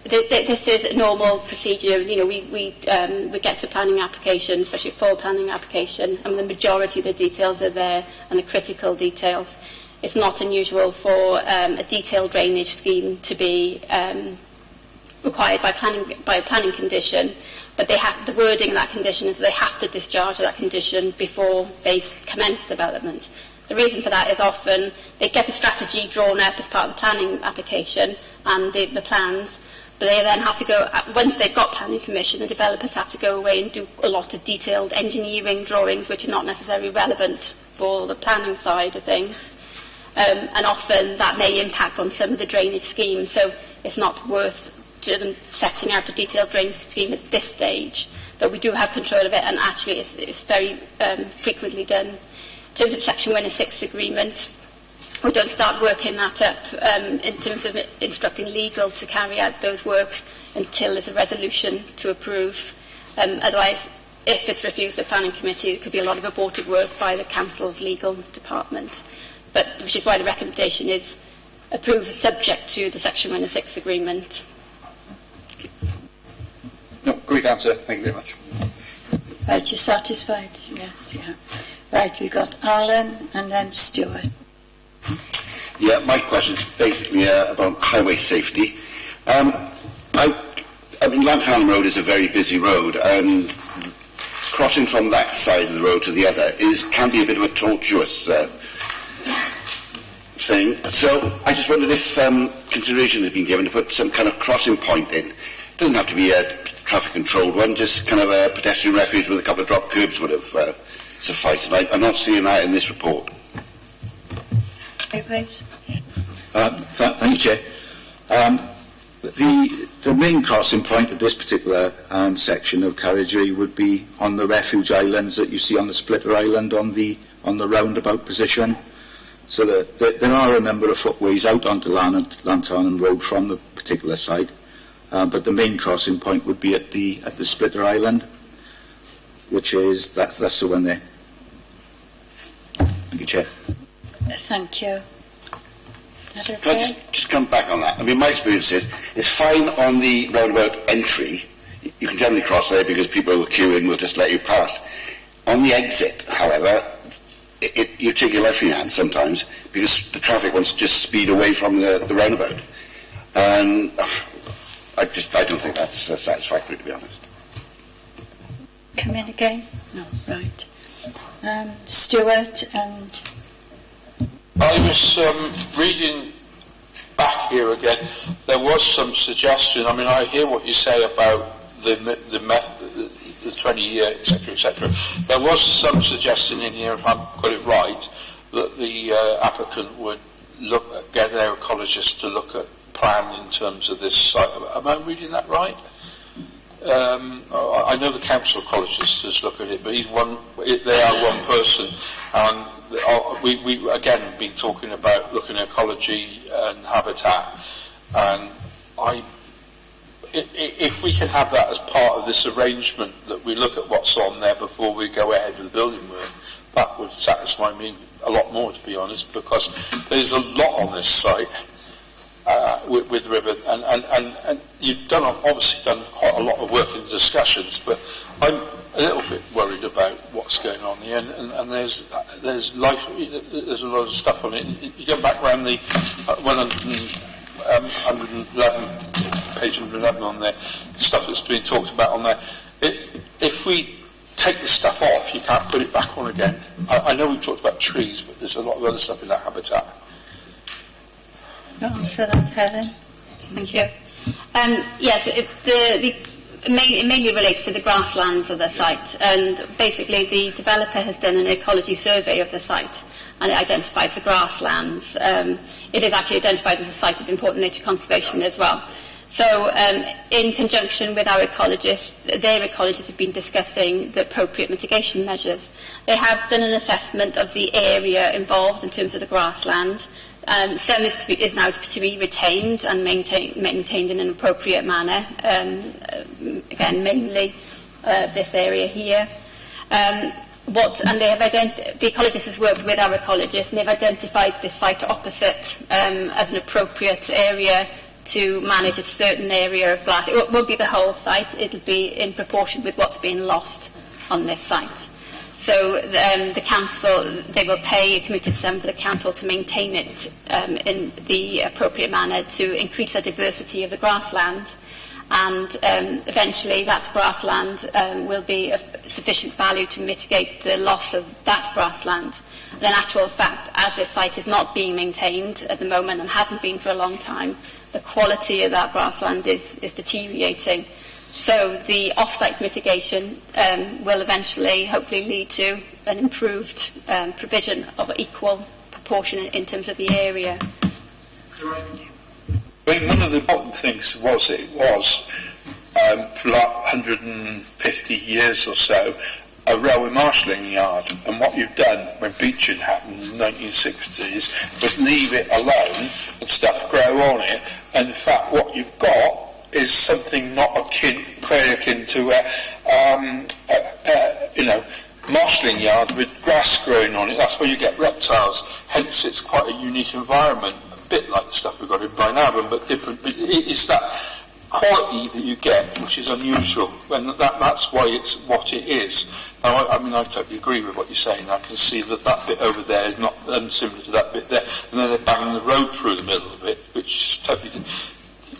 This is a normal procedure. We get the planning application, especially a full planning application, and the majority of the details are there, and the critical details. It's not unusual for a detailed drainage scheme to be required by a planning condition, but the wording of that condition is they have to discharge that condition before they commence development. The reason for that is often they get a strategy drawn up as part of the planning application and the plans, but they then have to go, once they've got planning permission, the developers have to go away and do a lot of detailed engineering drawings which are not necessarily relevant for the planning side of things. And often that may impact on some of the drainage schemes, so it's not worth them setting out a detailed drainage scheme at this stage. But we do have control of it, and actually it's very frequently done. In terms of the Section 106 agreement, we don't start working that up in terms of instructing legal to carry out those works until there's a resolution to approve. Otherwise, if it's refused the planning committee, there could be a lot of aborted work by the council's legal department. But which is why the recommendation is approve subject to the Section 106 agreement. No, great answer. Thank you very much. Right, you're satisfied? Yes, yeah. Right, we've got Alan and then Stuart. Yeah, my question is basically about highway safety. I mean, Lantern Road is a very busy road, and crossing from that side of the road to the other can be a bit of a tortuous thing. So I just wondered if consideration has been given to put some kind of crossing point in. It doesn't have to be a traffic controlled one, just kind of a pedestrian refuge with a couple of drop curbs would have sufficed. And I'm not seeing that in this report. Thank you, Chair. The main crossing point of this particular section of carriageway would be on the refuge islands that you see on the splitter island on the roundabout position. So that there are a number of footways out onto Lantern Road from the particular site, but the main crossing point would be at the splitter island, which is that's the one there. Thank you, Chair. Thank you. Can I just come back on that? I mean, my experience is it's fine on the roundabout entry. You can generally cross there because people who are queuing will just let you pass. On the exit, however, you take your life in your hands sometimes because the traffic wants to just speed away from the roundabout. And I don't think that's satisfactory, to be honest. Come in again? No, right. Stuart and... I was reading back here again. There was some suggestion. I mean, I hear what you say about the method, the 20-year, etc., etc. There was some suggestion in here, if I've got it right, that the applicant would get their ecologist to look at plan in terms of this site. Am I reading that right? I know the council ecologist has looked at it, but they are one person, and we again been talking about looking at ecology and habitat, and if we can have that as part of this arrangement, that we look at what's on there before we go ahead with the building work, that would satisfy me a lot more, to be honest, because there's a lot on this site with River, and you've obviously done quite a lot of work in the discussions, but I'm a little bit worried about what's going on here, and there's life, there's a lot of stuff on it. You go back around the 111, page 111 on there, stuff that's been talked about on there. If we take the stuff off, you can't put it back on again. I know we've talked about trees, but there's a lot of other stuff in that habitat. Answer that, Helen. Thank you. Yes, it mainly relates to the grasslands of the site, and basically the developer has done an ecology survey of the site, and it identifies the grasslands. It is actually identified as a site of important nature conservation as well. So in conjunction with our ecologists, their ecologists have been discussing the appropriate mitigation measures. They have done an assessment of the area involved in terms of the grassland. Some is now to be retained and maintained in an appropriate manner. Again, mainly this area here. The ecologist has worked with our ecologists, and they've identified this site opposite as an appropriate area to manage a certain area of grass. It won't be the whole site, it'll be in proportion with what's being lost on this site. So the council, they will pay a committed sum for the council to maintain it in the appropriate manner to increase the diversity of the grassland, and eventually that grassland will be of sufficient value to mitigate the loss of that grassland. And in actual fact, as this site is not being maintained at the moment and hasn't been for a long time, the quality of that grassland is deteriorating. So the off-site mitigation will eventually, hopefully, lead to an improved provision of equal proportion in terms of the area. I mean, one of the important things was for like 150 years or so, a railway marshalling yard, and what you've done when beaching happened in the 1960s was leave it alone and stuff grow on it, and in fact what you've got is something not very akin to a marshalling yard with grass growing on it. That's where you get reptiles, hence it's quite a unique environment, a bit like the stuff we've got in Blaenavon, but different. But it's that quality that you get which is unusual, and that's why it's what it is. Now, I mean, I totally agree with what you're saying. I can see that bit over there is not unsimilar to that bit there, and then they're banging the road through the middle of it, which just totally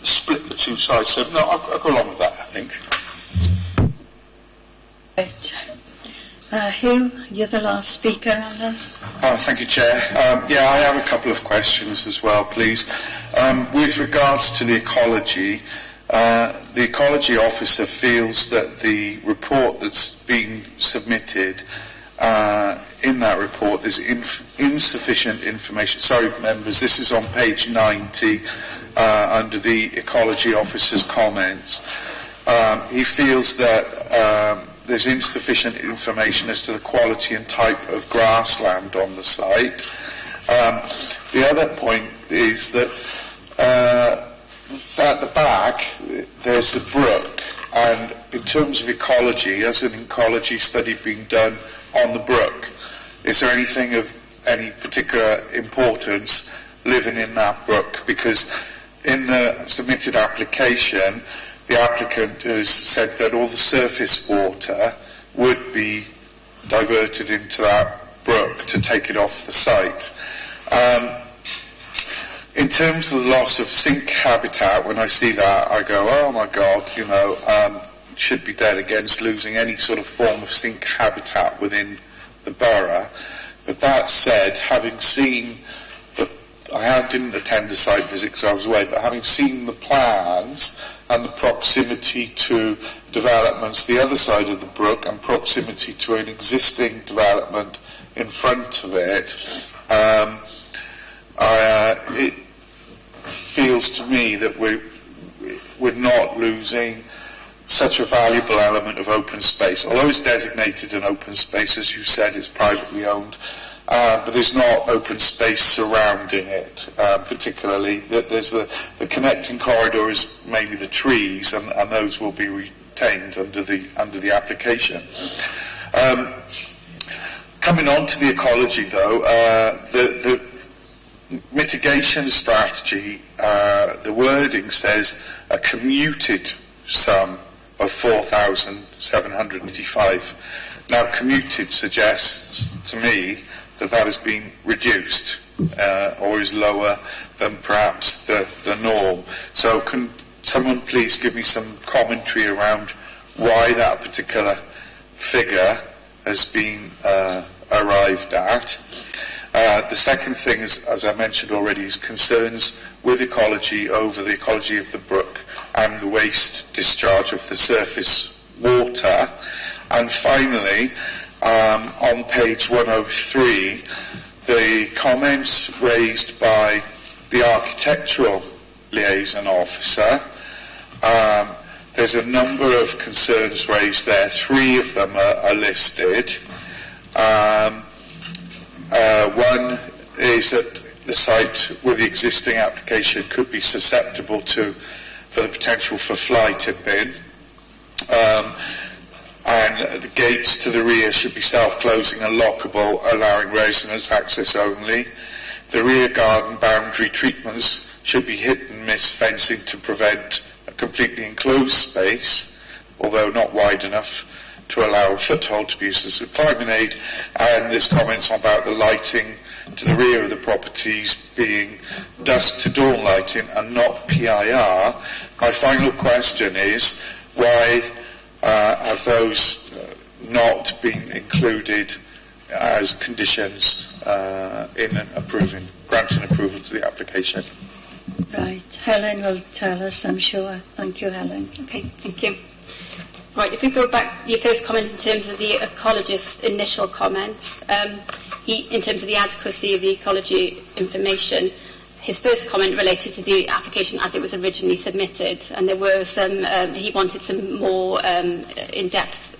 split the two sides. So no, I'll go along with that, I think. Hugh, you're the last speaker on this. Thank you, Chair. Yeah, I have a couple of questions as well, please. With regards to the ecology officer feels that the report that's been submitted, in that report there's insufficient information. Sorry, members, this is on page 90 under the ecology officer's comments. He feels that there's insufficient information as to the quality and type of grassland on the site. The other point is that at the back there's the brook, and in terms of ecology, has an ecology study being done on the brook? Is there anything of any particular importance living in that brook? Because in the submitted application, the applicant has said that all the surface water would be diverted into that brook to take it off the site. In terms of the loss of sink habitat, when I see that, I go, oh my God, should be dead against losing any sort of form of sink habitat within the borough. But that said, having seen didn't attend the site visit because I was away, but having seen the plans and the proximity to developments the other side of the brook and proximity to an existing development in front of it, It feels to me that we're not losing such a valuable element of open space. Although it's designated an open space, as you said, it's privately owned, but there's not open space surrounding it, particularly. There's the connecting corridor is mainly the trees, and those will be retained under the application. Coming on to the ecology, though, the mitigation strategy, the wording says a commuted sum of 4,785. Now, commuted suggests to me that has been reduced or is lower than perhaps the norm. So can someone please give me some commentary around why that particular figure has been arrived at? The second thing is, as I mentioned already, is concerns with ecology over the ecology of the brook and the waste discharge of the surface water. And finally, on page 103, the comments raised by the architectural liaison officer. There's a number of concerns raised there. 3 of them are listed. One is that the site with the existing application could be susceptible for the potential for fly tipping. And the gates to the rear should be self-closing and lockable, allowing residents access only. The rear garden boundary treatments should be hit and miss fencing to prevent a completely enclosed space, although not wide enough to allow a foothold to be used as a climbing aid. And there's comments about the lighting to the rear of the properties being dusk to dawn lighting and not PIR. My final question is, why have those not been included as conditions in granting approval to the application? Right. Helen will tell us, I'm sure. Thank you, Helen. Okay, thank you. Right, if we go back, your first comment in terms of the ecologist's initial comments, in terms of the adequacy of the ecology information, his first comment related to the application as it was originally submitted, and there were some, he wanted some more in-depth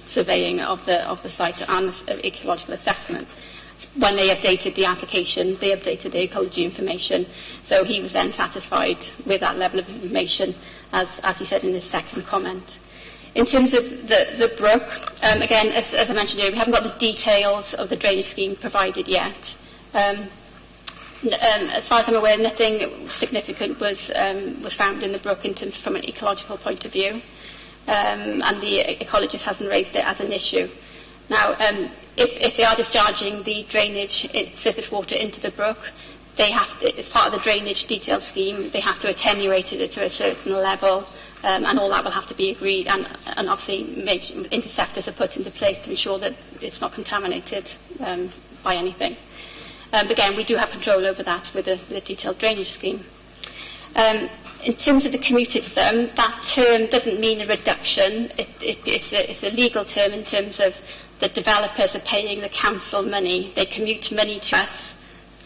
surveying of the site and ecological assessment. When they updated the application, they updated the ecology information, so he was then satisfied with that level of information, as he said in his second comment. In terms of the brook, again, as I mentioned earlier, we haven't got the details of the drainage scheme provided yet. As far as I'm aware, nothing significant was found in the brook in terms from an ecological point of view, and the ecologist hasn't raised it as an issue. Now, if they are discharging the drainage surface water into the brook, they have to, as part of the drainage detail scheme, they have to attenuate it to a certain level, and all that will have to be agreed, and obviously interceptors are put into place to ensure that it's not contaminated by anything. But again, we do have control over that with the detailed drainage scheme. In terms of the commuted sum, that term doesn't mean a reduction. It's a legal term in terms of the developers are paying the council money. They commute money to us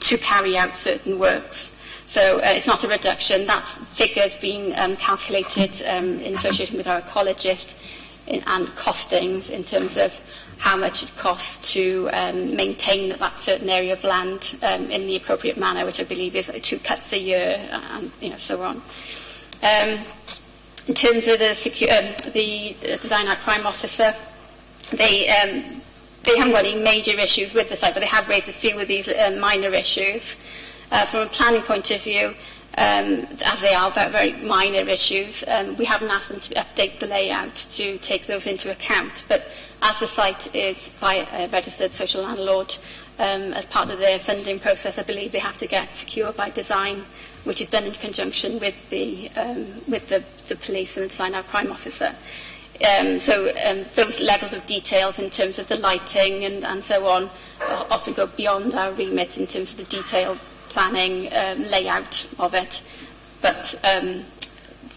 to carry out certain works. So it's not a reduction. That figure's been calculated in association with our ecologist and costings in terms of how much it costs to maintain that certain area of land in the appropriate manner, which I believe is 2 cuts a year, and so on. In terms of the Design Art Crime Officer, they haven't got any major issues with the site, but they have raised a few of these minor issues. From a planning point of view, as they are very, very minor issues, we haven't asked them to update the layout to take those into account. But as the site is by a registered social landlord, as part of their funding process, I believe they have to get secure by design, which is done in conjunction with the police and the Design Art Crime Officer. So those levels of details in terms of the lighting and so on often go beyond our remit in terms of the detailed planning layout of it. But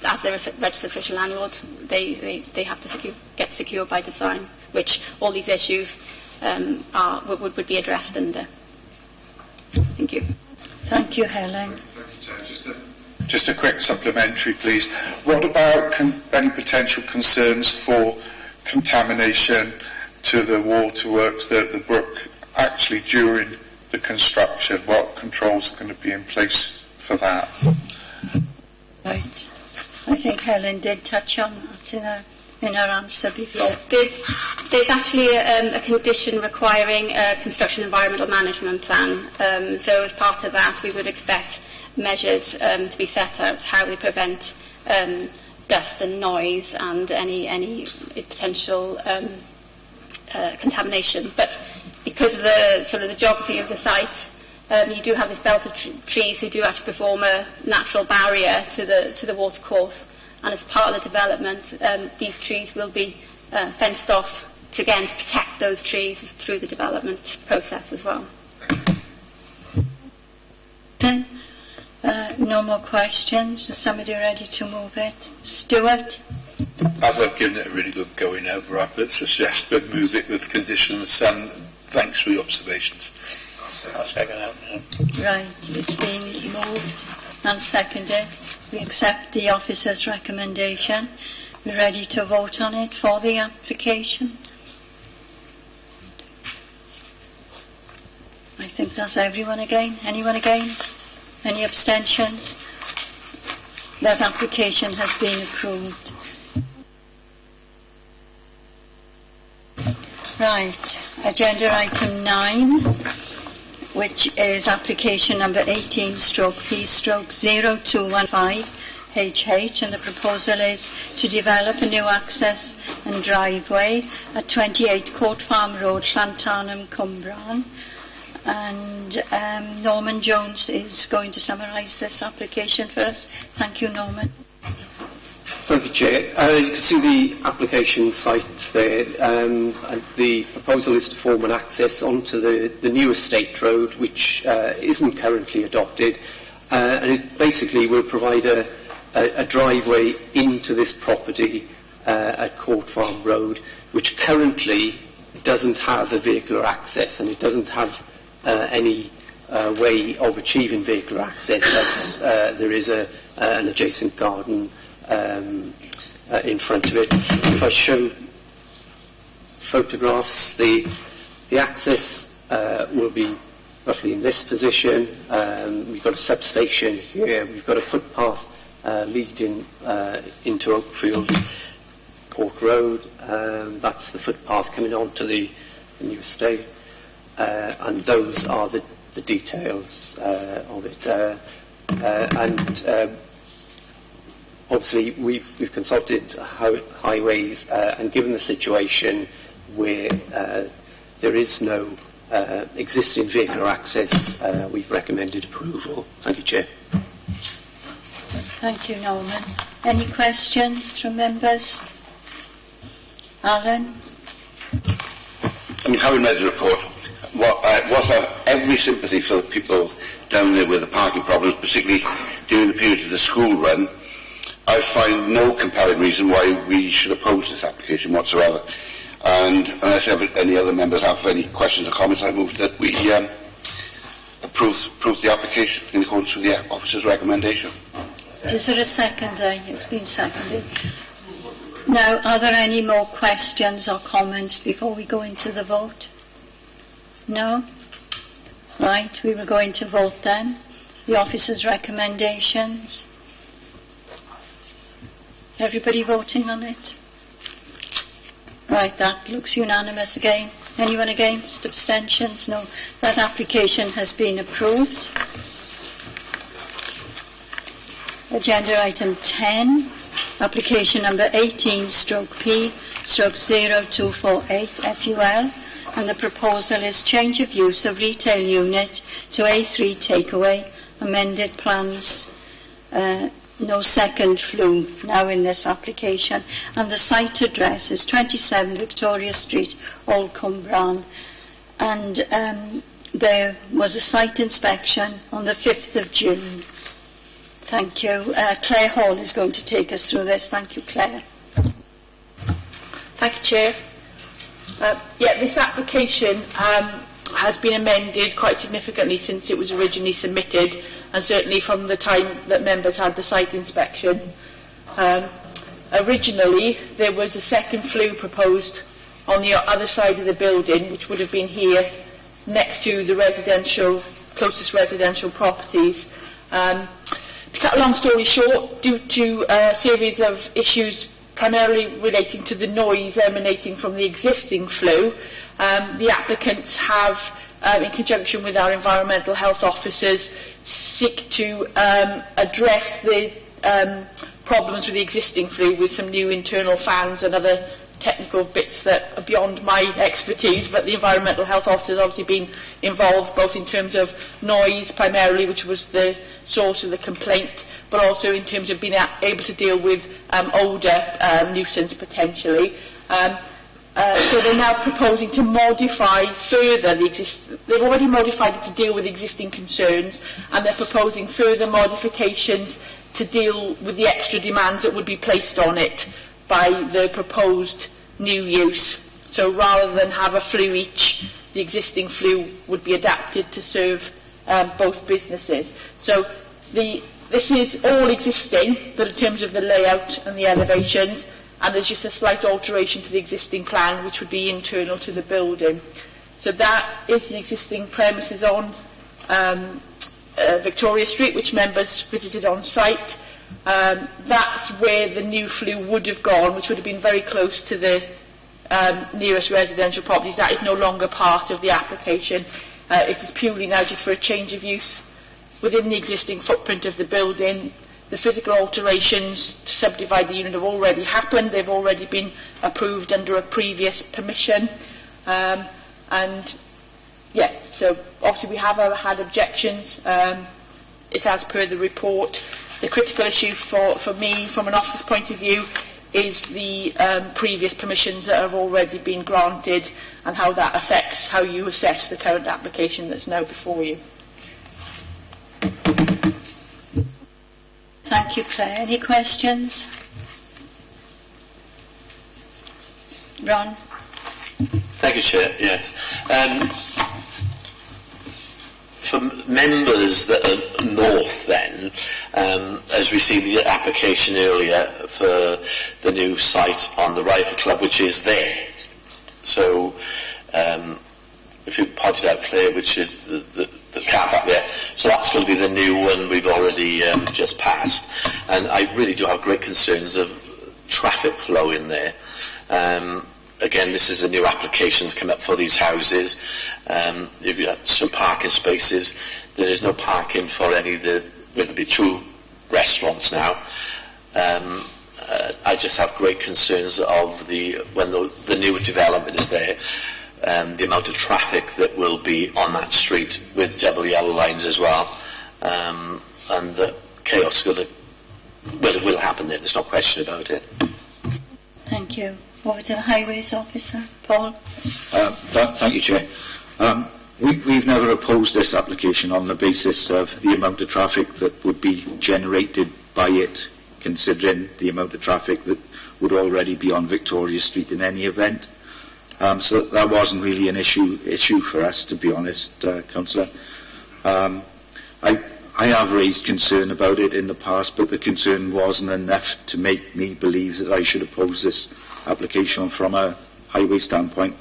as they're a registered social landlord, they have to get secure by design, which all these issues would be addressed under. Thank you. Thank you, Helen. Just a quick supplementary, please. What about any potential concerns for contamination to the waterworks, the brook, actually during the construction? What controls are going to be in place for that? Right. I think Helen did touch on that in her answer before. There's actually a condition requiring a construction environmental management plan. So as part of that, we would expect measures to be set out how they prevent dust and noise and any potential contamination. But because of the geography of the site, you do have this belt of trees who do actually perform a natural barrier to the watercourse. And as part of the development, these trees will be fenced off to protect those trees through the development process as well. Okay. No more questions. Is somebody ready to move it? Stuart? As I've given it a really good going over, I would suggest we move it with conditions, and thanks for your observations. I'll second that. Right, it's been moved and seconded. We accept the officer's recommendation. We're ready to vote on it for the application. I think that's everyone again. Anyone against? Any abstentions? That application has been approved. Right, agenda item 9, which is application number 18/P/0215HH, and the proposal is to develop a new access and driveway at 28 Court Farm Road, Llantarnam, Cwmbran. And Norman Jones is going to summarise this application for us. Thank you, Norman. Thank you, Chair. You can see the application site there. And the proposal is to form an access onto the new estate road, which isn't currently adopted. And it basically will provide a driveway into this property at Court Farm Road, which currently doesn't have a vehicular access, and it doesn't have any way of achieving vehicular access, as there is an adjacent garden in front of it. If I show photographs, the access will be roughly in this position. We've got a substation here. We've got a footpath leading into Oakfield Court Road. That's the footpath coming onto the new estate. And those are the details of it. Obviously, we've consulted highways, and given the situation where there is no existing vehicular access, we've recommended approval. Thank you, Chair. Thank you, Norman. Any questions from members? Alan? Having read the report, whilst I have every sympathy for the people down there with the parking problems, particularly during the period of the school run, I find no compelling reason why we should oppose this application whatsoever. And unless any other members have any questions or comments, I move that we approve the application in accordance with the officer's recommendation. Is there a second? It's been seconded. Now, are there any more questions or comments before we go into the vote? No? Right, we will go into vote then. The officer's recommendations. Everybody voting on it? Right, that looks unanimous again. Anyone against? Abstentions? No. That application has been approved. Agenda item 10, application number 18/P/0248 FUL, and the proposal is change of use of retail unit to A3 takeaway, amended plans, no second flue now in this application, and the site address is 27 Victoria Street, Old Cwmbran, and there was a site inspection on the 5th of June. Thank you. Claire Hall is going to take us through this. Thank you, Claire. Thank you, Chair. This application has been amended quite significantly since it was originally submitted, and certainly from the time that members had the site inspection. Originally, there was a second flue proposed on the other side of the building, which would have been here next to the closest residential properties. To cut a long story short, due to a series of issues primarily relating to the noise emanating from the existing flue, the applicants have, in conjunction with our environmental health officers, seek to address the problems with the existing flue with some new internal fans and other technical bits that are beyond my expertise, but the environmental health officer has obviously been involved both in terms of noise primarily, which was the source of the complaint, but also in terms of being able to deal with odour nuisance potentially. So they're now proposing to modify further they've already modified it to deal with existing concerns, and they're proposing further modifications to deal with the extra demands that would be placed on it by the proposed new use. So rather than have a flue each, the existing flue would be adapted to serve both businesses. So this is all existing, but in terms of the layout and the elevations, and there's just a slight alteration to the existing plan, which would be internal to the building. So that is the existing premises on Victoria Street, which members visited on site. That's where the new flue would have gone, which would have been very close to the nearest residential properties. That is no longer part of the application. It is purely now just for a change of use within the existing footprint of the building. The physical alterations to subdivide the unit have already happened. They've already been approved under a previous permission. And yeah, so obviously we have had objections. It's as per the report. The critical issue for me, from an officer's point of view, is the previous permissions that have already been granted and how that affects how you assess the current application that's now before you. Thank you, Claire. Any questions? Ron? Thank you, Chair. Yes. For members that are north then, as we see the application earlier for the new site on the Rifle Club, which is there. So, if you pointed out, Claire, which is the car park there, so that's going to be the new one we've already just passed. And I really do have great concerns of traffic flow in there. Again, this is a new application to come up for these houses. You've got some parking spaces. There is no parking for any of the, whether it be two restaurants now. I just have great concerns of when the new development is there, the amount of traffic that will be on that street with double yellow lines as well. And the chaos it will happen there, there's no question about it. Thank you. Over to the Highways Officer, Paul. Thank you, Chair. We've never opposed this application on the basis of the amount of traffic that would be generated by it, considering the amount of traffic that would already be on Victoria Street in any event. So that wasn't really an issue for us, to be honest, Councillor. I have raised concern about it in the past, but the concern wasn't enough to make me believe that I should oppose this application from a highway standpoint.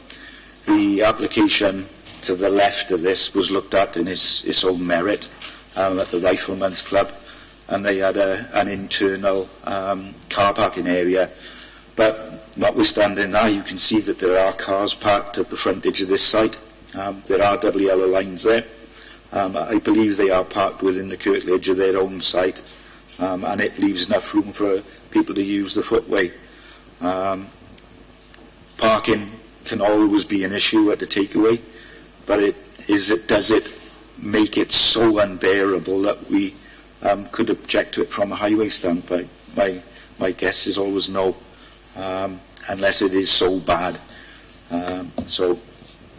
The application to the left of this was looked at in its own merit at the Rifleman's Club, and they had an internal car parking area. But notwithstanding that, you can see that there are cars parked at the frontage of this site. There are double yellow lines there. I believe they are parked within the curtilage of their own site, and it leaves enough room for people to use the footway. Parking can always be an issue at the takeaway, but does it make it so unbearable that we could object to it from a highway standpoint? My guess is always no, unless it is so bad. So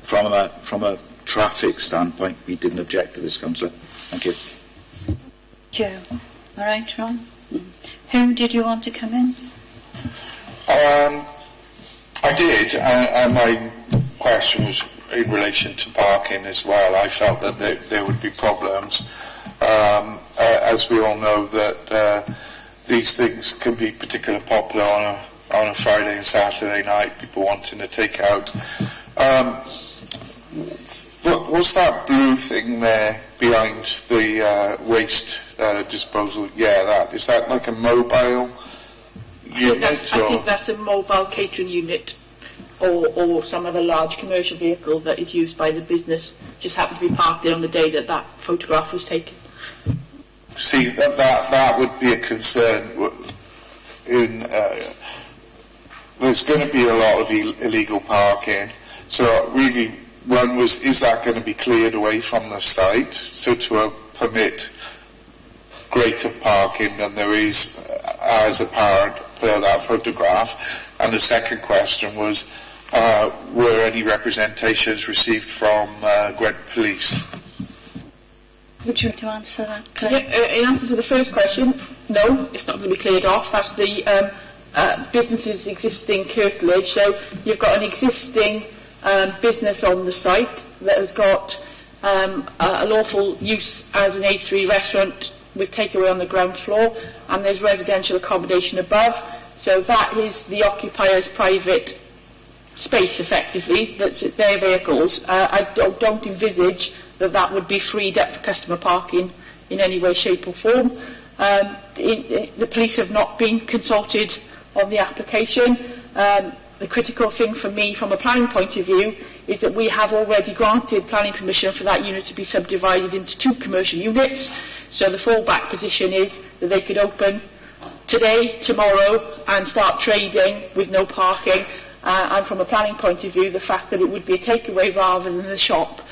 from a traffic standpoint, we didn't object to this, Councillor. Thank you. Thank you. All right, Ron. Who did you want to come in? I did, and my question was in relation to parking as well. I felt that there would be problems. As we all know that these things can be particularly popular on a Friday and Saturday night, people wanting to take out. What's that blue thing there behind the waste disposal? Yeah, is that like a mobile unit? I think that's a mobile catering unit, or some other large commercial vehicle that is used by the business. Just happened to be parked there on the day that photograph was taken. See, that would be a concern. There's going to be a lot of illegal parking. So really, one was, is that going to be cleared away from the site, so to permit greater parking than there is as apparent per that photograph? And the second question was, were any representations received from Gwent Police? Would you like to answer that? Yeah, in answer to the first question, no, it's not going to be cleared off. That's the business's existing curtilage. So you've got an existing business on the site that has got a lawful use as an A3 restaurant with takeaway on the ground floor, and there's residential accommodation above. So that is the occupier's private space, effectively. That's their vehicles. I don't envisage that would be freed up for customer parking in any way, shape or form. The police have not been consulted on the application. The critical thing for me from a planning point of view is that we have already granted planning permission for that unit to be subdivided into 2 commercial units. So the fallback position is that they could open today, tomorrow and start trading with no parking. And from a planning point of view, the fact that it would be a takeaway rather than a shop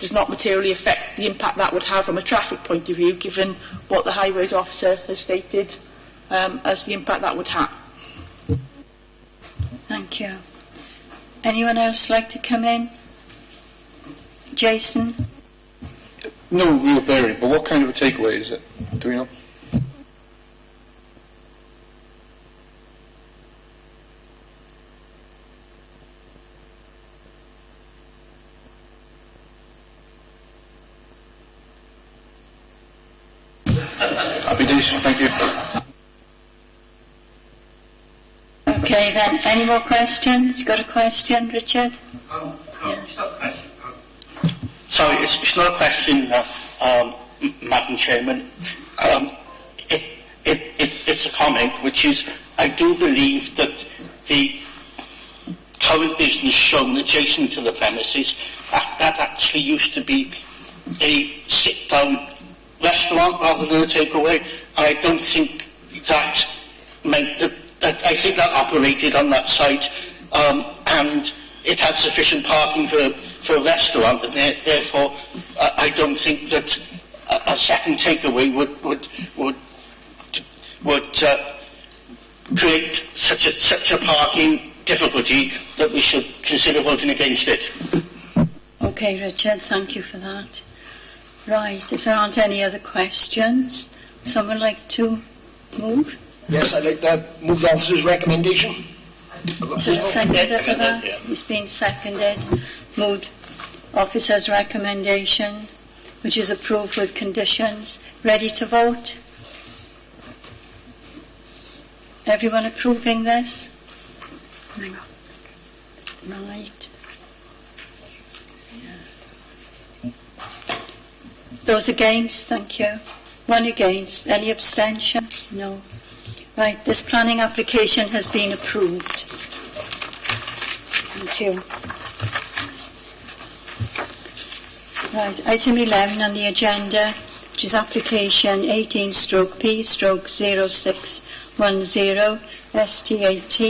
does not materially affect the impact that would have from a traffic point of view, given what the highways officer has stated as the impact that would have. Thank you. Anyone else like to come in? Jason? No real bearing, but what kind of a takeaway is it? Do we know? Happy days, thank you. Okay then, any more questions? Got a question, Richard? No, it's not a question. Sorry, it's not a question, Madam Chairman. It's a comment, which is, I do believe that the current business shown adjacent to the premises, that actually used to be a sit-down restaurant rather than a takeaway, and I don't think that meant that I think that operated on that site, and it had sufficient parking for a restaurant, and therefore I don't think that a second takeaway would create such a parking difficulty that we should consider voting against it. Okay, Richard, thank you for that. Right, if there aren't any other questions, someone like to move? Yes, I'd like to move the officer's recommendation. Is there a seconder for that? It's been seconded. Moved officer's recommendation, which is approved with conditions. Ready to vote? Everyone approving this? Right. Those against? Thank you. One against. Any abstentions? No. Right, this planning application has been approved. Thank you. Right, item 11 on the agenda, which is application 18/P/0610 STAT.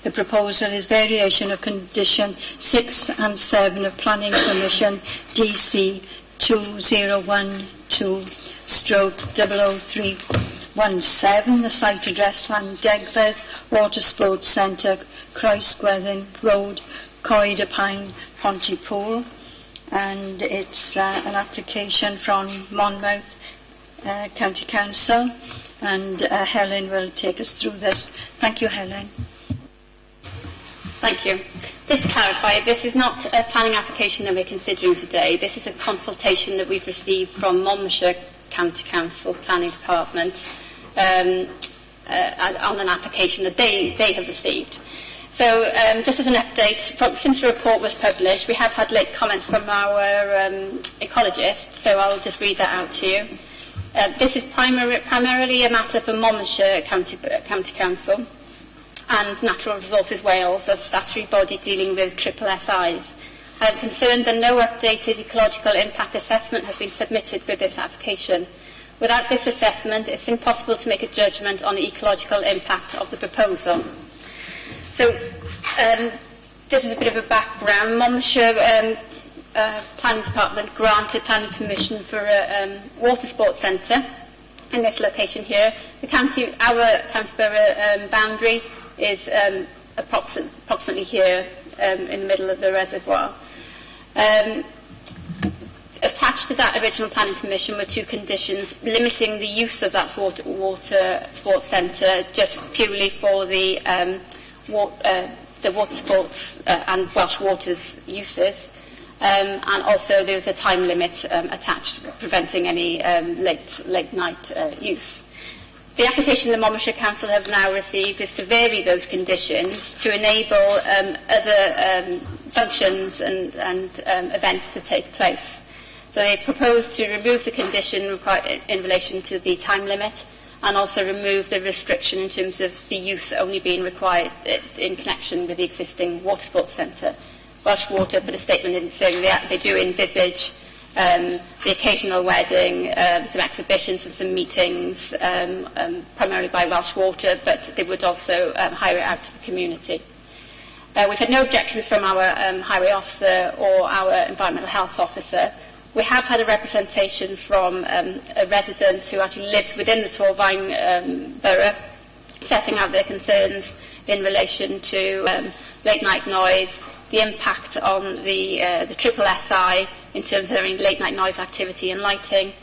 The proposal is variation of condition 6 and 7 of Planning Commission DC 2012/00317, the site address Llandegfed, Water Sports Centre, Croesgwedden Road, Coed y Pine, Pontypool, and it's an application from Monmouth County Council, and Helen will take us through this. Thank you, Helen. Thank you. Just to clarify, this is not a planning application that we're considering today. This is a consultation that we've received from Monmouthshire County Council Planning Department on an application that they have received. So just as an update, since the report was published, we have had late comments from our ecologists, so I'll just read that out to you. This is primarily a matter for Monmouthshire County Council and Natural Resources Wales as statutory body dealing with SSSIs. I am concerned that no updated ecological impact assessment has been submitted with this application. Without this assessment, it's impossible to make a judgment on the ecological impact of the proposal. So, just as a bit of a background, Monmouthshire Planning Department granted planning permission for a water sports centre in this location here. Our county borough boundary is approximately here in the middle of the reservoir. Attached to that original planning permission were two conditions limiting the use of that water sports centre just purely for the water sports and Welsh Waters uses, and also there was a time limit attached preventing any late night use. The application the Monmouthshire Council have now received is to vary those conditions to enable other functions and events to take place. So they propose to remove the condition required in relation to the time limit and also remove the restriction in terms of the use only being required in connection with the existing water sports centre. Welsh Water put a statement in saying they do envisage the occasional wedding, some exhibitions and some meetings, primarily by Welsh Water, but they would also hire it out to the community. We've had no objections from our highway officer or our environmental health officer. We have had a representation from a resident who actually lives within the Torfaen borough, setting out their concerns in relation to late night noise, the impact on the SSSI in terms of any late night noise activity and lighting,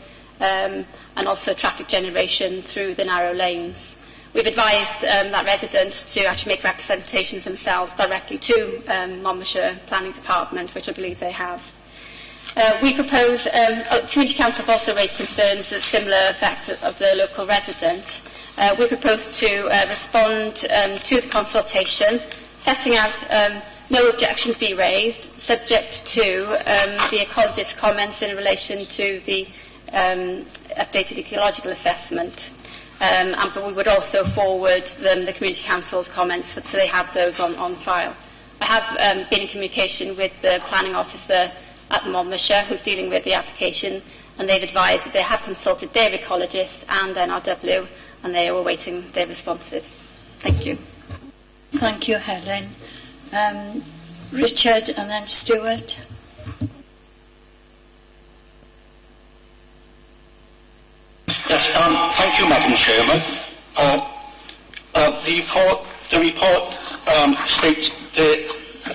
and also traffic generation through the narrow lanes. We've advised that resident to actually make representations themselves directly to Monmouthshire Planning Department, which I believe they have. We propose, Community Council have also raised concerns of similar effect of the local resident. We propose to respond to the consultation, setting out no objections be raised, subject to the ecologist's comments in relation to the updated ecological assessment. But we would also forward them the Community Council's comments so they have those on file. I have been in communication with the planning officer at Monmouthshire who's dealing with the application, and they've advised that they have consulted their ecologist and NRW and they are awaiting their responses. Thank you. Thank you, Helen. Richard and then Stuart. Yes, thank you, Madam Chairman. The report states there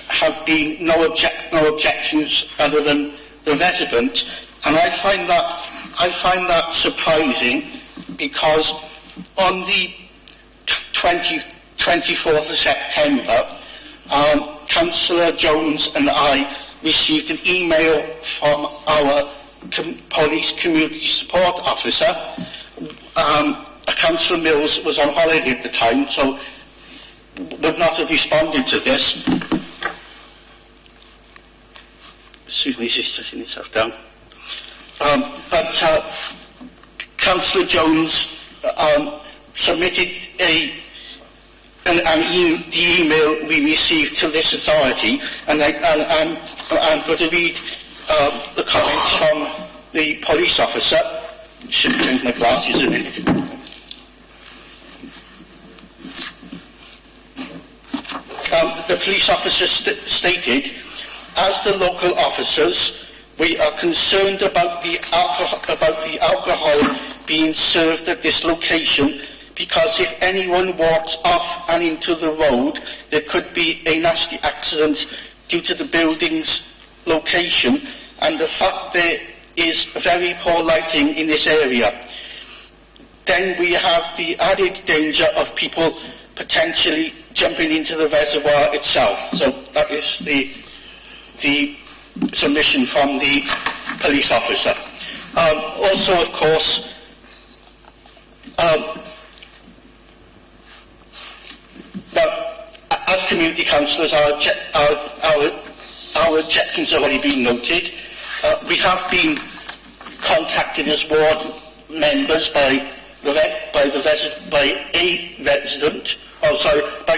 have been no objections other than the resident, and I find that surprising because on the 24th of September, Councillor Jones and I received an email from our police community support officer. Councillor Mills was on holiday at the time, so would not have responded to this. Excuse me, she's sitting herself down. But Councillor Jones submitted the email we received to this authority, and I'm going to read the comments from the police officer. Should drink my glasses a minute. The police officer stated, as the local officers, we are concerned about the alcohol being served at this location, because if anyone walks off and into the road, there could be a nasty accident due to the building's location and the fact there is very poor lighting in this area. Then we have the added danger of people potentially jumping into the reservoir itself. So that is the submission from the police officer. Also, of course, as community councillors, our objections have already been noted. We have been contacted as ward members by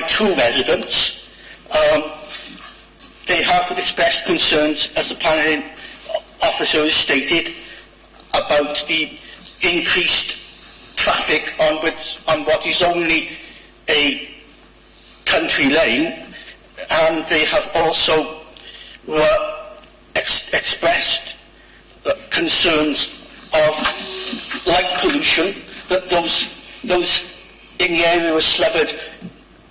two residents. They have expressed concerns, as the planning officer has stated, about the increased traffic on what is only a country lane, and they have also expressed concerns of light pollution, that those in the area of Slevard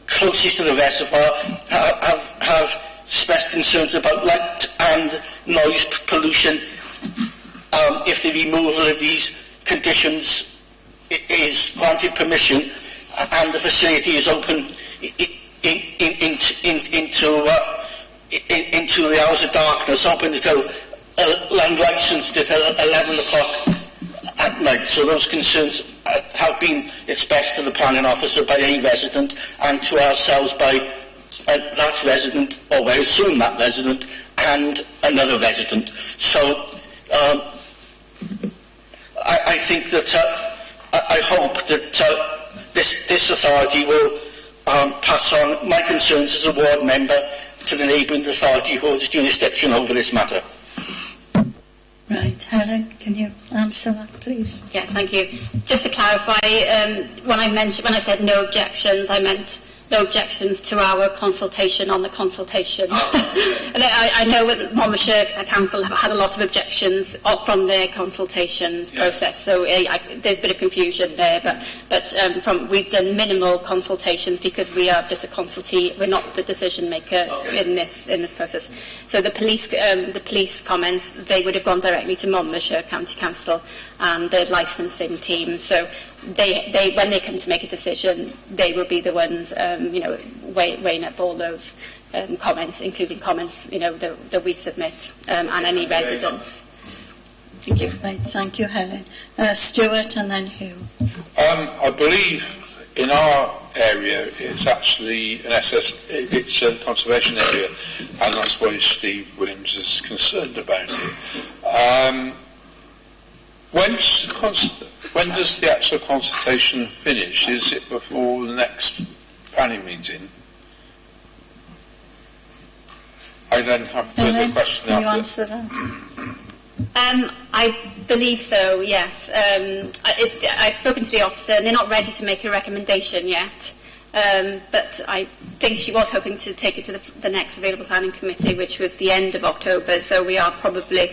closest to the reservoir have expressed concerns about light and noise pollution if the removal of these conditions is granted permission and the facility is open into the hours of darkness, open until unlicensed at 11 o'clock at night. So those concerns have been expressed to the planning officer by a resident and to ourselves by that resident, or I assume that resident, and another resident. So I think that I hope that this authority will pass on my concerns as a ward member to the neighbouring authority who has jurisdiction over this matter. Right, Helen, can you answer that, please? Yes, thank you. Just to clarify, when I said no objections, I meant no objections to our consultation on the consultation. And I know that Monmouthshire Council have had a lot of objections from their consultations process, so there's a bit of confusion there. But we've done minimal consultations because we are just a consultee. We're not the decision maker in this process. So the police comments, they would have gone directly to Monmouthshire County Council and the licensing team. So they when they come to make a decision, they will be the ones weighing up all those comments, including comments that we submit and any residents. Thank you. Right, thank you, Helen. Stuart and then Hugh. I believe in our area it's actually it's a conservation area, and that's why Steve Williams is concerned about it. When does the actual consultation finish? Is it before the next planning meeting? I then have further questions. Can you answer that? I believe so, yes. I've spoken to the officer and they're not ready to make a recommendation yet. But I think she was hoping to take it to the next available planning committee, which was the end of October, so we are probably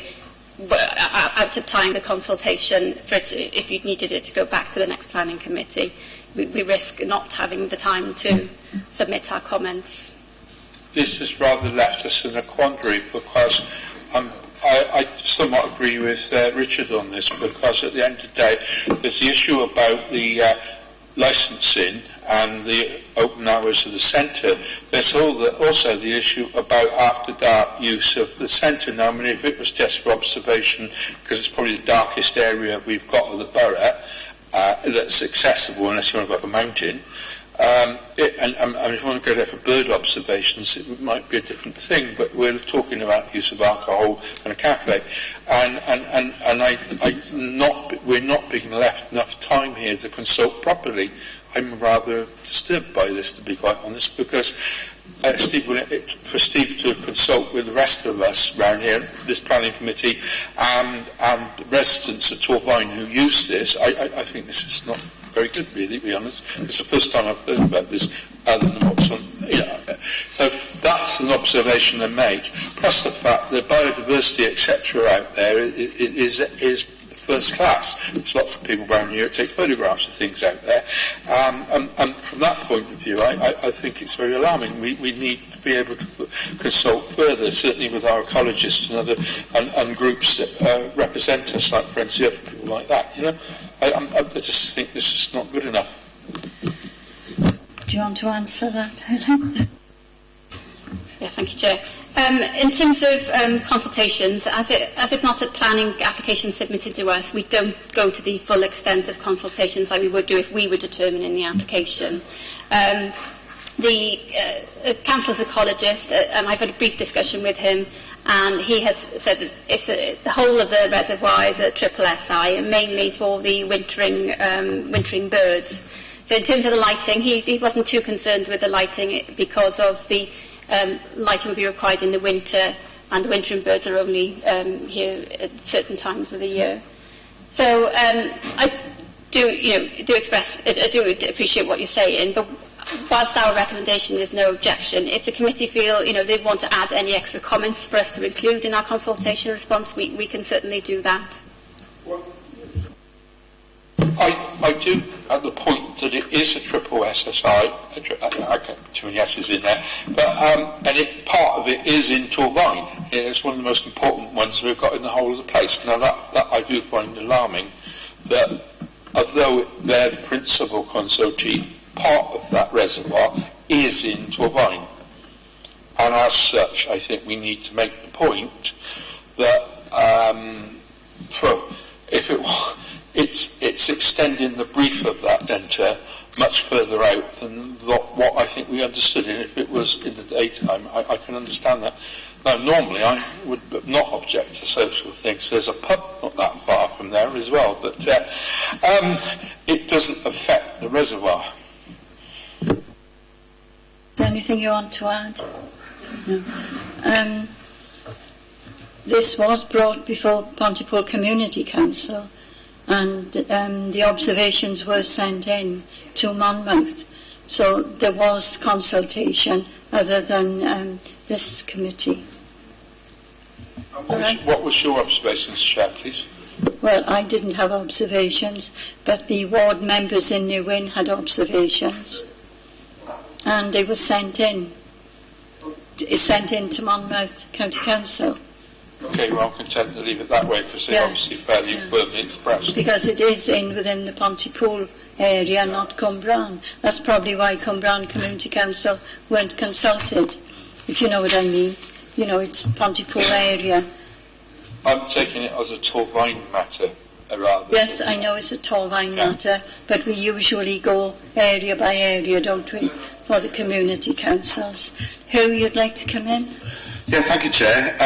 out of time the consultation for it if you needed it to go back to the next planning committee. We risk not having the time to submit our comments. This has rather left us in a quandary because I somewhat agree with Richard on this, because at the end of the day there's the issue about the licensing and the open hours of the centre. There's also the issue about after dark use of the centre. Now, I mean, if it was just for observation, because it's probably the darkest area we've got of the borough that's accessible unless you want to go up a mountain, and if you want to go there for bird observations, it might be a different thing, but we're talking about use of alcohol and a cafe, we're not being left enough time here to consult properly. I'm rather disturbed by this, to be quite honest, because for Steve to consult with the rest of us around here, this planning committee, and the residents of Torvine who use this, I think this is not very good, really, to be honest. It's the first time I've heard about this, other than what's on. So that's an observation they make. Plus the fact that biodiversity, etc., out there is first class. There's lots of people around here who take photographs of things out there, and from that point of view, I think it's very alarming. We need to be able to consult further, certainly with our ecologists and groups that represent us, like Friends of the Earth, people like that. I just think this is not good enough. Do you want to answer that, Helen? Yes, thank you, Chair. In terms of consultations, as it's not a planning application submitted to us, we don't go to the full extent of consultations like we would do if we were determining the application. The council's ecologist, I've had a brief discussion with him, and he has said that the whole of the reservoir is a triple SI, and mainly for the wintering birds. So in terms of the lighting, he wasn't too concerned with the lighting because of the lighting will be required in the winter, and the wintering birds are only here at certain times of the year. So I do appreciate what you're saying, but whilst our recommendation is no objection, if the committee feel they want to add any extra comments for us to include in our consultation response, we can certainly do that. I do at the point that it is a triple SSI, I get too many S's in there, but and part of it is in Torvine. It's one of the most important ones we've got in the whole of the place. Now that I do find alarming, that although they're the principal consultee, part of that reservoir is in Torvine. And as such, I think we need to make the point that it's extending the brief of that centre much further out than what I think we understood it. If it was in the daytime, I can understand that. Now, normally I would not object to social things. There's a pub not that far from there as well, but it doesn't affect the reservoir. Is there anything you want to add? No. This was brought before Pontypool Community Council, and the observations were sent in to Monmouth. So there was consultation other than this committee. What was your observations, Chair, please? Well, I didn't have observations, but the ward members in New Inn had observations, and they were sent in to Monmouth County Council. Okay, well, I'm content to leave it that way because they're obviously fairly firmly expressed. Because it is within the Pontypool area, not Cwmbran. That's probably why Cwmbran Community Council weren't consulted, if you know what I mean. It's Pontypool area. I'm taking it as a Torvine matter, rather. Yes, I know it's a Torvine matter, but we usually go area by area, don't we, for the community councils. Who you'd like to come in? Yeah, thank you, Chair.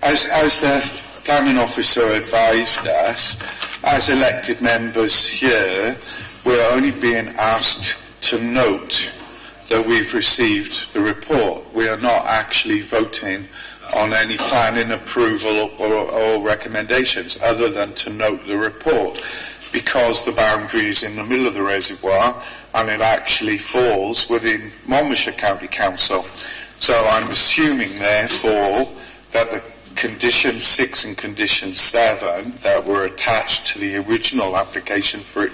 As the planning officer advised us, as elected members here, we're only being asked to note that we've received the report. We are not actually voting on any planning approval or recommendations other than to note the report, because the boundary is in the middle of the reservoir and it actually falls within Monmouthshire County Council. So I'm assuming, therefore, that the Condition 6 and Condition 7 that were attached to the original application for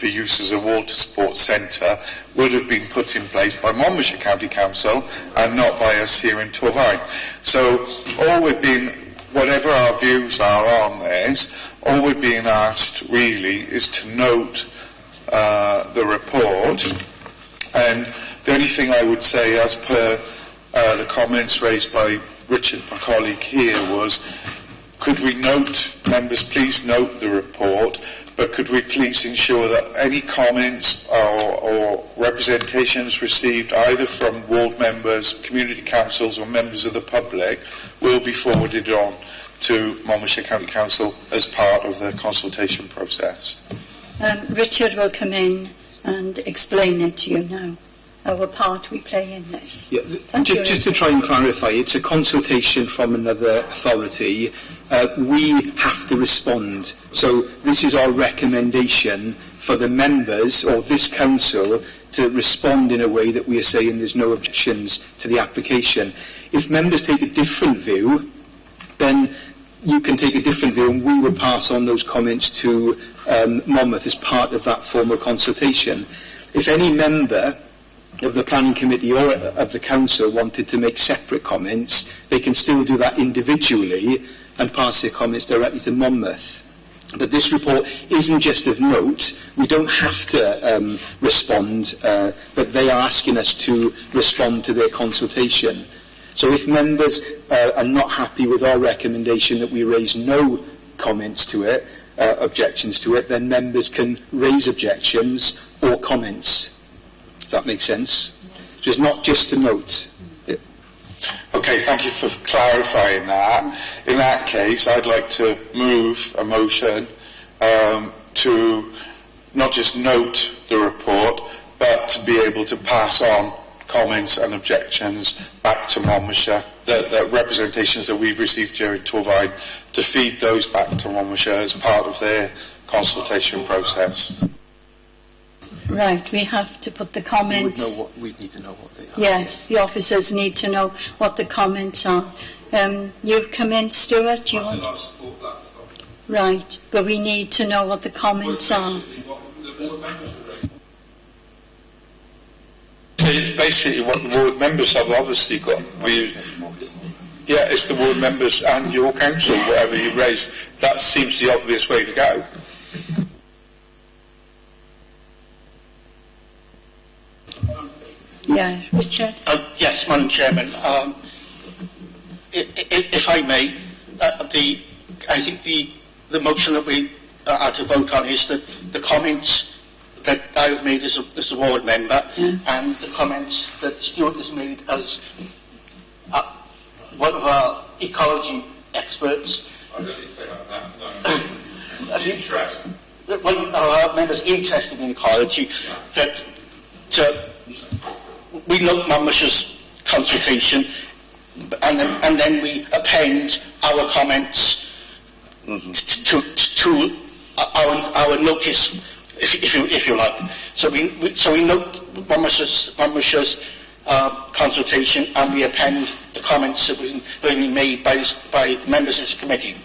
use as a water sports centre would have been put in place by Monmouthshire County Council and not by us here in Torvine. So whatever our views are on this, all we're being asked really is to note the report. And the only thing I would say, as per the comments raised by Richard, my colleague here, was could we note, members please note the report, but could we please ensure that any comments or representations received either from ward members, community councils or members of the public will be forwarded on to Monmouthshire County Council as part of the consultation process. Richard will come in and explain it to you now. Our part we play in this. Yeah, just to try and clarify, it's a consultation from another authority. We have to respond. So this is our recommendation for the members or this council to respond in a way that we are saying there's no objections to the application. If members take a different view, then you can take a different view, and we will pass on those comments to Monmouth as part of that formal consultation. If any member of the planning committee or of the council wanted to make separate comments, they can still do that individually and pass their comments directly to Monmouth. But this report isn't just of note. We don't have to respond, but they are asking us to respond to their consultation. So if members are not happy with our recommendation that we raise no comments to it, objections to it, then members can raise objections or comments. If that makes sense. So it's not just a note. Okay, thank you for clarifying that. In that case, I'd like to move a motion to not just note the report, but to be able to pass on comments and objections back to Monmouthshire, the representations that we've received here in Torfaen, to feed those back to Monmouthshire as part of their consultation process. Right, we have to put the comments... We need to know what they are. Yes, the officers need to know what the comments are. You've come in, Stuart? You want... Right, but we need to know what the comments are. It's basically what the ward members have obviously got views. Yeah, it's the ward members and your council, whatever you raise. That seems the obvious way to go. Yeah, Richard? Yes, Madam Chairman. If I may, I think the motion that we are to vote on is that the comments that I have made as a ward member and the comments that Stuart has made as one of our ecology experts. I don't need to say that. No. Interest. One of our members interested in ecology, that we note Monmouthshire's consultation, and then we append our comments to our notice, if you like. So we note Monmouthshire's consultation, and we append the comments that have been made by members of this committee.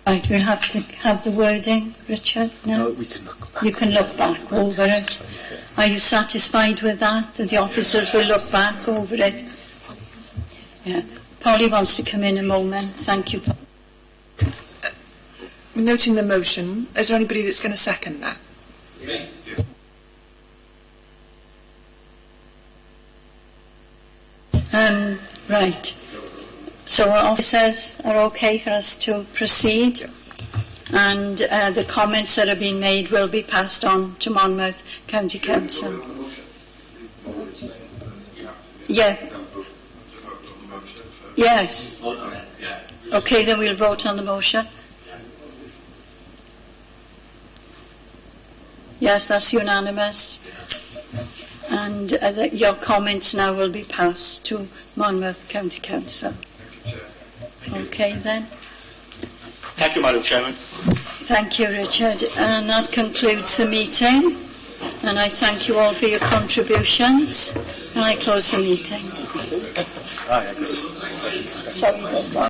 Right, we'll have to have the wording, Richard? No, we can look back. You can look back over it. Are you satisfied with that? That the officers will look back over it? Yeah. Polly wants to come in a moment. Thank you. Noting the motion, is there anybody that's going to second that? Me? Right. So our officers are okay for us to proceed, and the comments that have been made will be passed on to Monmouth County Council. Yeah. Yes. Okay, then we'll vote on the motion. Yes, that's unanimous. And your comments now will be passed to Monmouth County Council. Okay, then. Thank you, Madam Chairman. Thank you, Richard. And that concludes the meeting. And I thank you all for your contributions. And I close the meeting. Sorry.